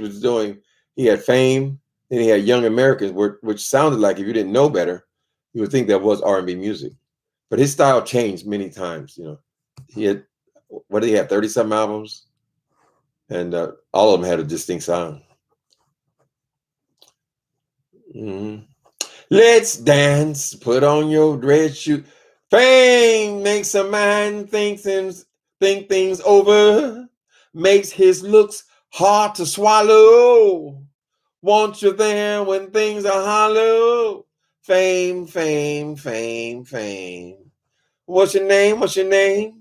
had Fame, then he had Young Americans, which sounded like, if you didn't know better, you would think that was R&B music. But his style changed many times. He had, what did he have, 30-something albums? And all of them had a distinct sound. Mm-hmm. Let's dance, put on your dress shoe. Fame makes a man think things over, makes his looks hard to swallow. Want you there when things are hollow. Fame, fame, fame, fame. What's your name? What's your name?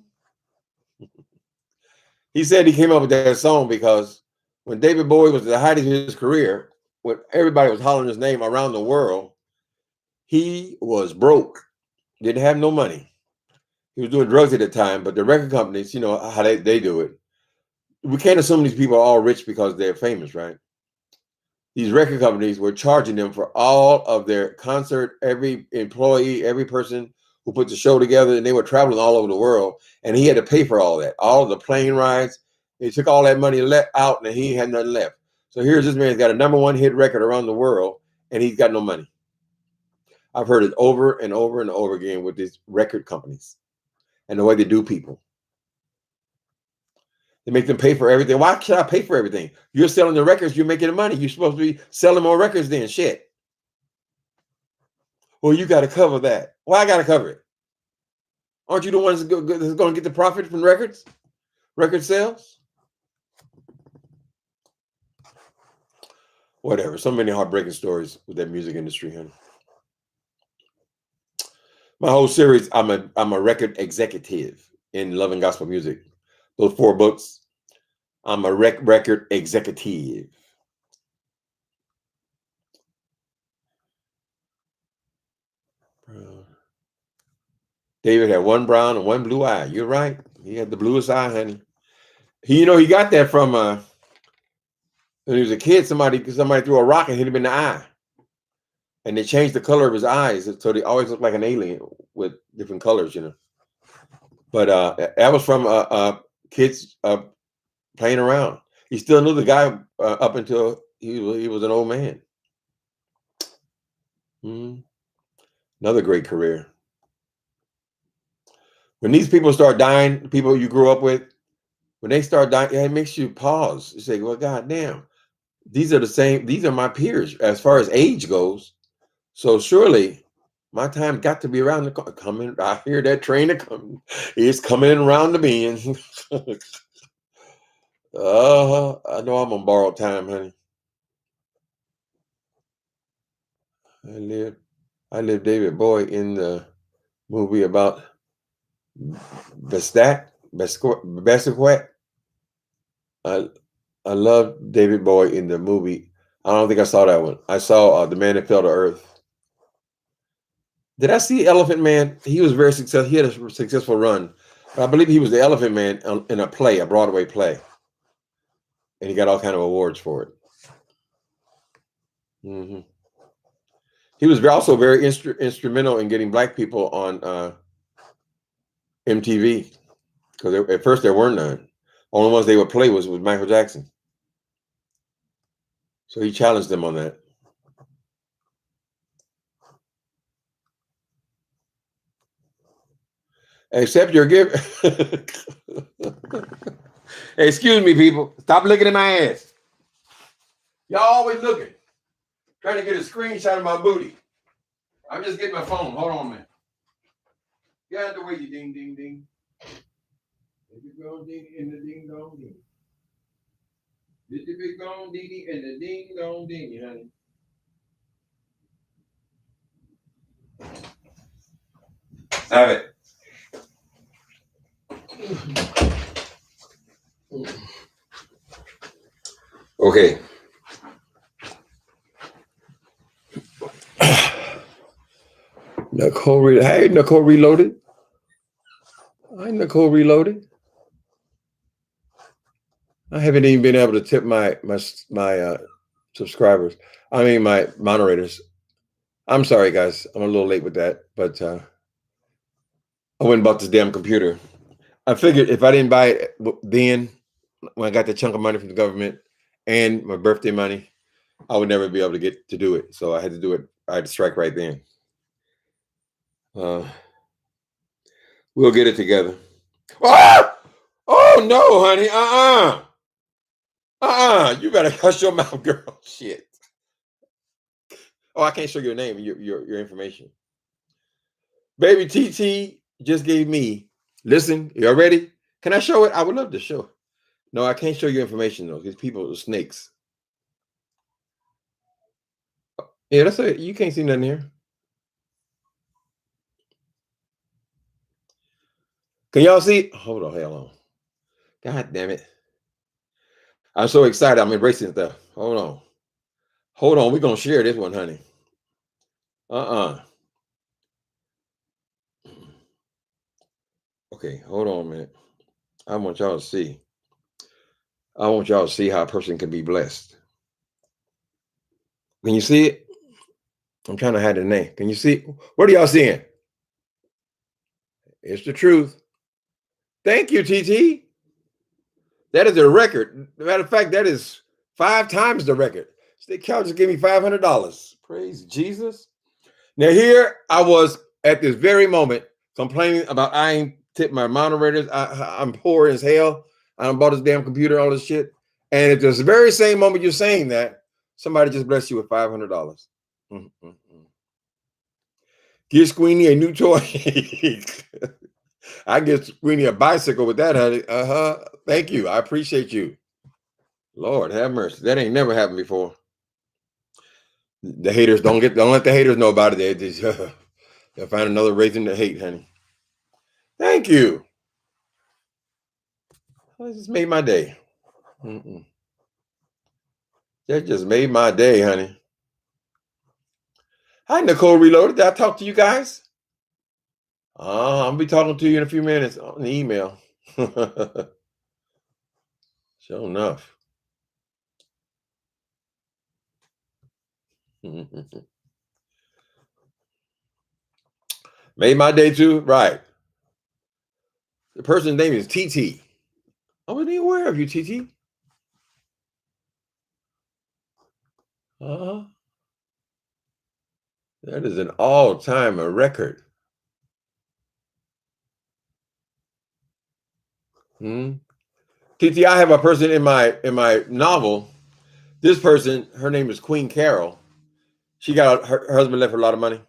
He said he came up with that song because when David Bowie was at the height of his career, when everybody was hollering his name around the world, he was broke, didn't have no money. He was doing drugs at the time, but the record companies, you know how they do it. We can't assume these people are all rich because they're famous, right? These record companies were charging them for all of their concert, every employee, every person who put the show together, and they were traveling all over the world, and he had to pay for all that, all of the plane rides. They took all that money out, and he had nothing left. So here's this man's got a #1 hit record around the world, and he's got no money. I've heard it over and over and over again with these record companies and the way they do people. They make them pay for everything. Why should I pay for everything? You're selling the records, you're making the money. You're supposed to be selling more records then. Shit. Well, you got to cover that. Well, I got to cover it. Aren't you the ones that's going to get the profit from records? Record sales? Whatever. So many heartbreaking stories with that music industry, honey. My whole series, I'm a record executive in Love and Gospel Music. Those 4 books, I'm a record executive. David had 1 brown and 1 blue eye. You're right. He had the bluest eye, honey. He got that from when he was a kid. Somebody threw a rock and hit him in the eye, and they changed the color of his eyes so they always look like an alien with different colors, But that was from kids playing around. He still knew the guy up until he was an old man. Another great career. When these people start dying, people you grew up with, when they start dying, it makes you pause. You say, well, goddamn, these are my peers as far as age goes. So surely my time got to be around the coming. I hear that train coming. It's coming around the bend. I know I'm on borrowed time, honey. I live David Bowie in the movie about Besquet. I love David Bowie in the movie. I don't think I saw that one. I saw The Man That Fell to Earth. Did I see Elephant Man? He was very successful. He had a successful run. I believe he was the Elephant Man in a play, a Broadway play. And he got all kind of awards for it. He was also very instrumental in getting black people on MTV. Because at first there were none. Only ones they would play was with Michael Jackson. So he challenged them on that. Accept your gift. Hey, excuse me, people. Stop looking at my ass. Y'all always looking. Trying to get a screenshot of my booty. I'm just getting my phone. Hold on, man. Get out of the way, you ding, ding, ding. Did you go ding in the ding dong ding? Did you big dong ding in the ding dong ding, honey? Have it. Okay. Hey, Nicole Reloaded. Hi, Nicole Reloaded. I haven't even been able to tip my subscribers. I mean, my moderators. I'm sorry, guys. I'm a little late with that, but I went and bought this damn computer. I figured if I didn't buy it then, when I got the chunk of money from the government and my birthday money, I would never be able to get to do it. So I had to do it. I had to strike right then. We'll get it together. Ah! Oh no, honey. You better hush your mouth, girl. Shit. Oh, I can't show your name, your information. Baby TT just gave me. Listen, y'all ready? Can I show it? I would love to show it. No, I can't show you information though. These people are snakes. Yeah, that's it. You can't see nothing here. Can y'all see? Hold on, hell on. God damn it. I'm so excited. I'm embracing stuff. Hold on. Hold on, we're gonna share this one, honey. Okay, hold on a minute. I want y'all to see. I want y'all to see how a person can be blessed. Can you see it? I'm trying to hide the name. Can you see? What are y'all seeing? It's the truth. Thank you, TT. That is a record. Matter of fact, that is 5 times the record. State Cal just gave me $500. Praise Jesus. Now here I was at this very moment complaining about I ain't tipped my moderators. I'm poor as hell. I done bought this damn computer, all this shit. And at this very same moment you're saying that, somebody just blessed you with $500. Mm-mm-mm. Give Squeenie a new toy. I get Squeenie a bicycle with that, honey. Thank you. I appreciate you. Lord have mercy. That ain't never happened before. The haters don't let the haters know about it. They'll find another reason to hate, honey. Thank you. That just made my day. That just made my day, honey. Hi, Nicole Reloaded. Did I talk to you guys? I'll be talking to you in a few minutes on the email. Sure enough. Made my day too. Right. The person's name is TT. I wasn't even aware of you, TT. That is an all-time record. TT, I have a person in my novel. This person, her name is Queen Carol. She got her husband left her a lot of money,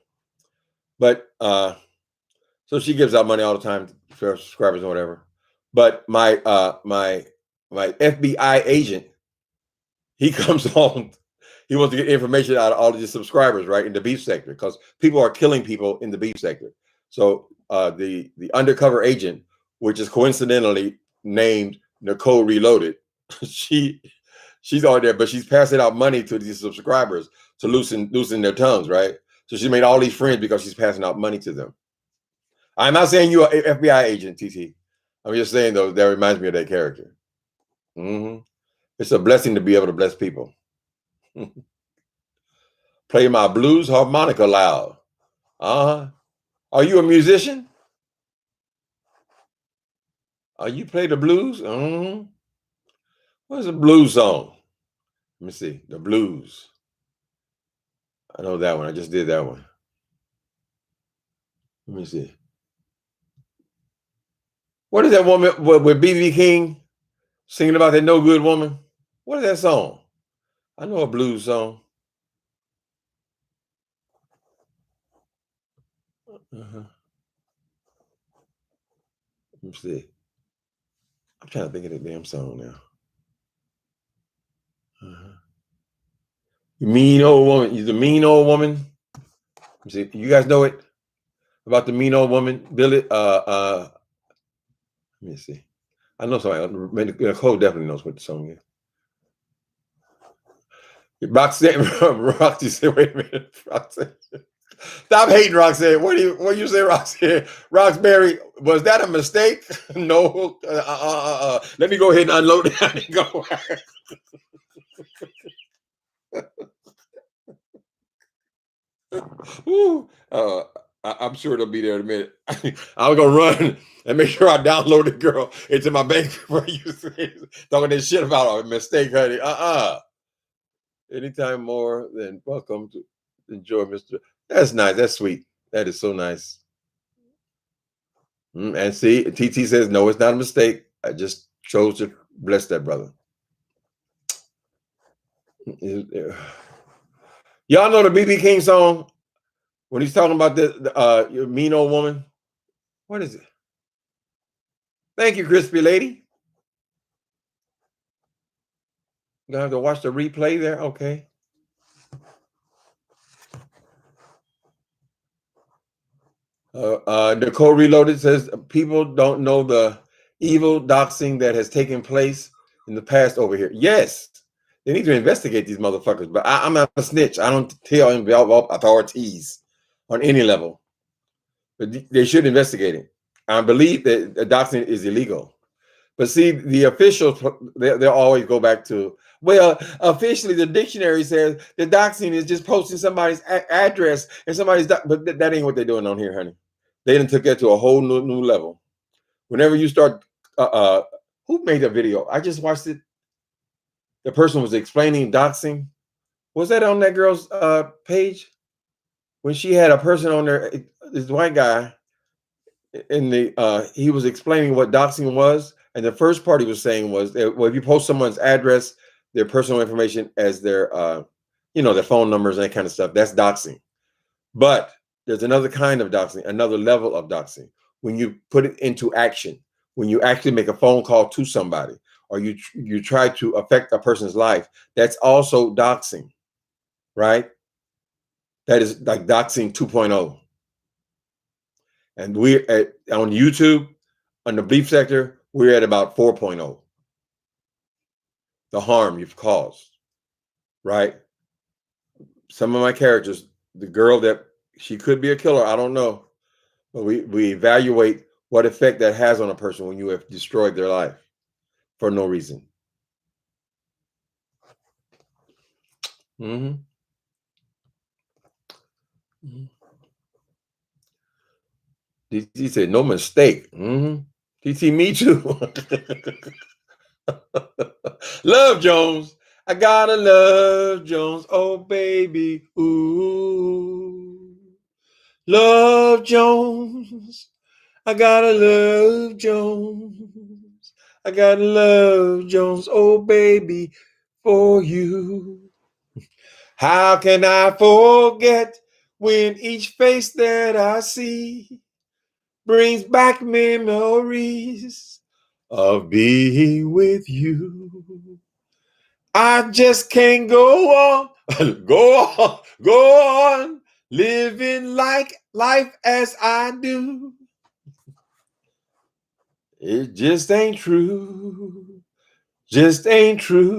but so she gives out money all the time for subscribers and whatever. But my FBI agent, he comes home. He wants to get information out of all of his subscribers, right, in the beef sector, because people are killing people in the beef sector. So the undercover agent, which is coincidentally named Nicole Reloaded, she's out there, but she's passing out money to these subscribers to loosen their tongues, right? So she made all these friends because she's passing out money to them. I'm not saying you're an FBI agent, TT. I'm just saying, though, that reminds me of that character. It's a blessing to be able to bless people. Play my blues harmonica loud. Are you a musician? You play the blues? What's a blues song? Let me see. The blues. I know that one. I just did that one. Let me see. What is that woman with B.B. King singing about that no good woman? What is that song? I know a blues song. Let me see. I'm trying to think of the damn song now. You mean old woman. You're the mean old woman. Let me see. You guys know it? About the mean old woman? Billie, let me see. I know somebody. Nicole definitely knows what the song is. Roxy said, wait a minute. Roxanne. Stop hating, Roxanne. What do you say, Roxanne? Roxbury, was that a mistake? No. Let me go ahead and unload it and go. I'm sure they'll be there in a minute. I'm gonna run and make sure I download the girl into my bank before you say talking this shit about a mistake, honey. Anytime more than welcome to enjoy, Mr. That's nice. That's sweet. That is so nice. And see, TT says no, it's not a mistake. I just chose to bless that brother. Y'all know the BB King song when he's talking about the mean old woman. What is it? Thank you, crispy lady. You gonna have to watch the replay there. Okay. Nicole Reloaded says people don't know the evil doxing that has taken place in the past over here. Yes, They need to investigate these motherfuckers. But I'm not a snitch. I don't tell authorities on any level. But they should investigate it. I believe that doxing is illegal. But see, the officials, they'll always go back to, well, officially the dictionary says the doxing is just posting somebody's address and somebody's, but that ain't what they're doing on here, honey. They done took that to a whole new level. Whenever you start, who made that video? I just watched it. The person was explaining doxing. Was that on that girl's page? When she had a person on there, this white guy, in the he was explaining what doxing was, and the first part he was saying was that, well, if you post someone's address, their personal information as their their phone numbers and that kind of stuff, that's doxing. But there's another kind of doxing, another level of doxing, when you put it into action, when you actually make a phone call to somebody, or you try to affect a person's life. That's also doxing, right? That is like doxing 2.0. And we're on YouTube, on the belief sector, we're at about 4.0. The harm you've caused, right? Some of my characters, the girl that she could be a killer, I don't know. But we evaluate what effect that has on a person when you have destroyed their life for no reason. Mm-hmm. Mm-hmm. DT said, no mistake. Mm-hmm. DT, me too. Love Jones. I gotta love Jones. Oh, baby. Ooh. Love Jones. I gotta love Jones. I gotta love Jones. Oh, baby, for you. How can I forget when each face that I see brings back memories of being with you? I just can't go on, go on, living like life as I do. It just ain't true. Just ain't true.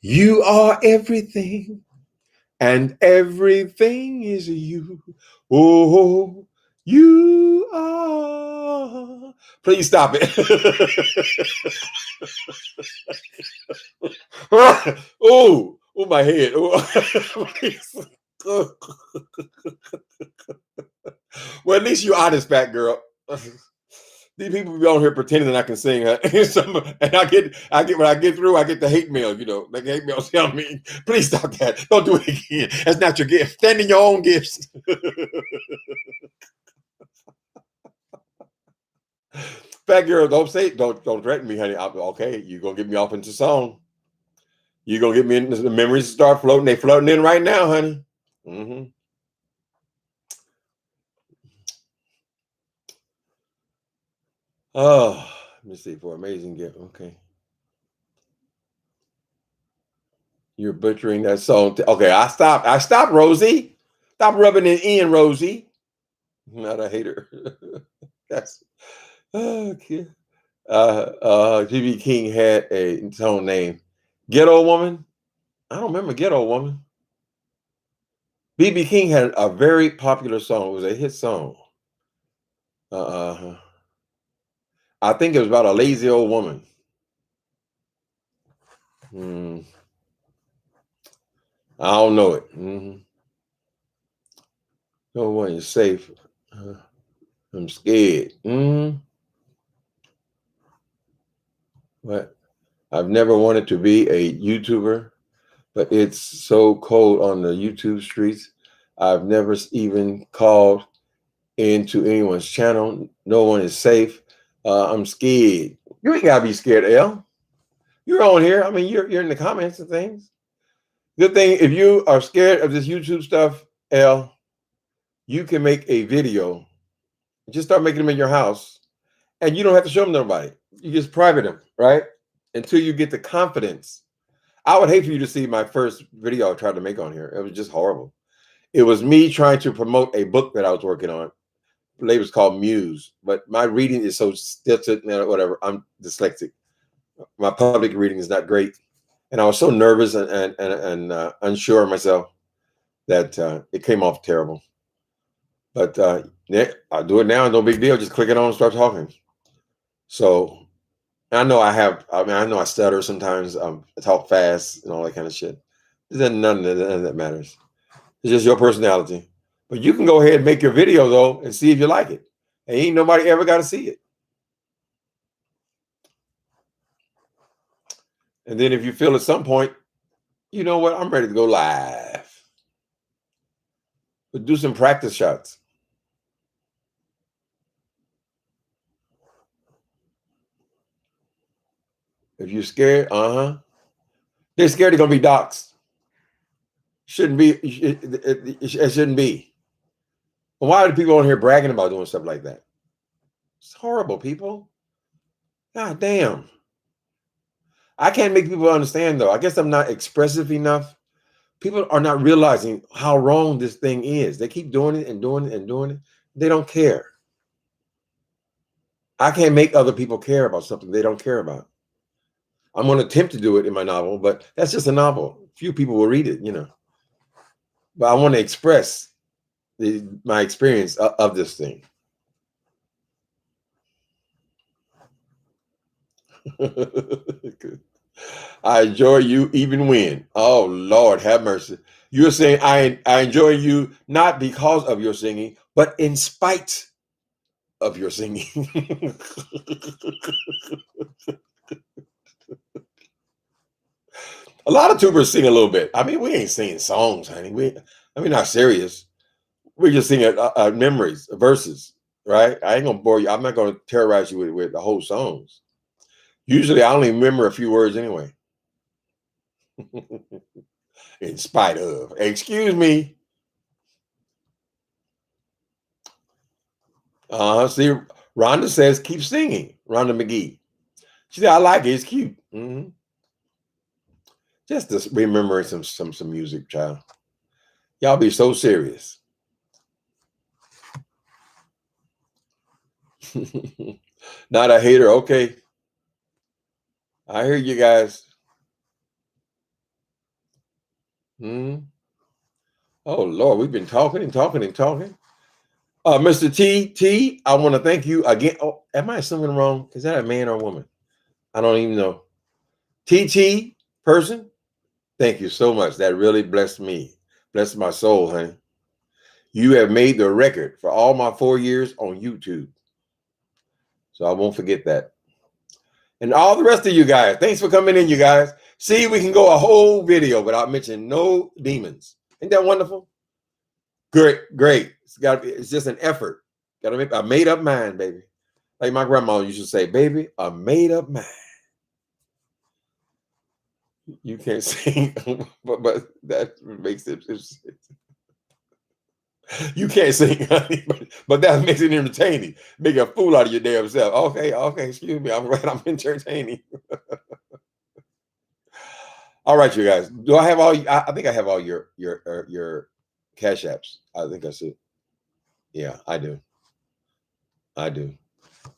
You are everything, and everything is you. Oh, you are. Please stop it. Oh, my head. Well, at least you honest, fat girl. These people be on here pretending that I can sing, and I get when I get through, I get the hate mail. Like hate mail tell me, please stop that. Don't do it again. That's not your gift. Stand in your own gifts. Fat girl, don't threaten me, honey. Okay, you're gonna get me off into song. You're gonna get me into the memories start floating. They floating in right now, honey. Mm-hmm. Oh, let me see, for amazing gift. Okay. You're butchering that song. Okay, I stopped, Rosie. Stop rubbing it in, Rosie. I'm not a hater. That's okay. GB King had its own name. Ghetto Woman. I don't remember Ghetto Woman. BB King had a very popular song. It was a hit song. I think it was about a lazy old woman. I don't know it. Mm-hmm. No one is safe. I'm scared. What? I've never wanted to be a YouTuber, but it's so cold on the YouTube streets. I've never even called into anyone's channel. No one is safe. I'm scared. You ain't gotta be scared, L. You're on here. I mean, you're in the comments and things. Good thing if you are scared of this YouTube stuff, L, you can make a video. Just start making them in your house, and you don't have to show them to nobody. You just private them, right? Until you get the confidence. I would hate for you to see my first video I tried to make on here. It was just horrible. It was me trying to promote a book that I was working on. The label's called Muse, but my reading is so stilted, whatever. I'm dyslexic. My public reading is not great, and I was so nervous and unsure of myself that it came off terrible. But I do it now, no big deal. Just click it on and start talking. So I know I know I stutter sometimes. I talk fast and all that kind of shit. None of that matters. It's just your personality. But you can go ahead and make your video though and see if you like it. And ain't nobody ever got to see it. And then if you feel at some point, you know what, I'm ready to go live. But do some practice shots. If you're scared, they're scared they're gonna be doxxed. Shouldn't be. It shouldn't be. Well, why are people on here bragging about doing stuff like that? It's horrible, people. God damn. I can't make people understand though. I guess I'm not expressive enough. People are not realizing how wrong this thing is. They keep doing it and doing it and doing it. They don't care. I can't make other people care about something they don't care about. I'm going to attempt to do it in my novel, but that's just a novel. Few people will read it, you know. But I want to express my experience of this thing. I enjoy you even when. Oh, Lord, have mercy. You're saying I enjoy you not because of your singing, but in spite of your singing. A lot of tubers sing a little bit. I mean, we ain't singing songs, honey. We're not serious. We're just singing memories, verses, right? I ain't gonna bore you. I'm not gonna terrorize you with the whole songs. Usually, I only remember a few words anyway. In spite of, excuse me. See, Rhonda says keep singing. Rhonda McGee. She said I like it. It's cute. Mm-hmm. Just to remember some music, child. Y'all be so serious. Not a hater. Okay. I hear you guys. Oh Lord, we've been talking and talking and talking. Mr. T, I want to thank you again. Oh, am I assuming wrong? Is that a man or a woman? I don't even know. TT person, thank you so much. That really blessed me. Blessed my soul, honey. You have made the record for all my 4 years on YouTube. So I won't forget that. And all the rest of you guys, thanks for coming in, you guys. See, we can go a whole video without mentioning no demons. Isn't that wonderful? Great. It's just an effort. Gotta make a made up mind, baby. Like my grandma used to say, baby, a made up mind. You can't sing, but that makes it. You can't sing, honey, but that makes it entertaining. Make a fool out of your damn self. Okay, excuse me. I'm right. I'm entertaining. All right, you guys. Do I have all? I think I have all your cash apps. I think that's it. Yeah, I do.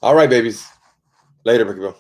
All right, babies. Later, Ricky.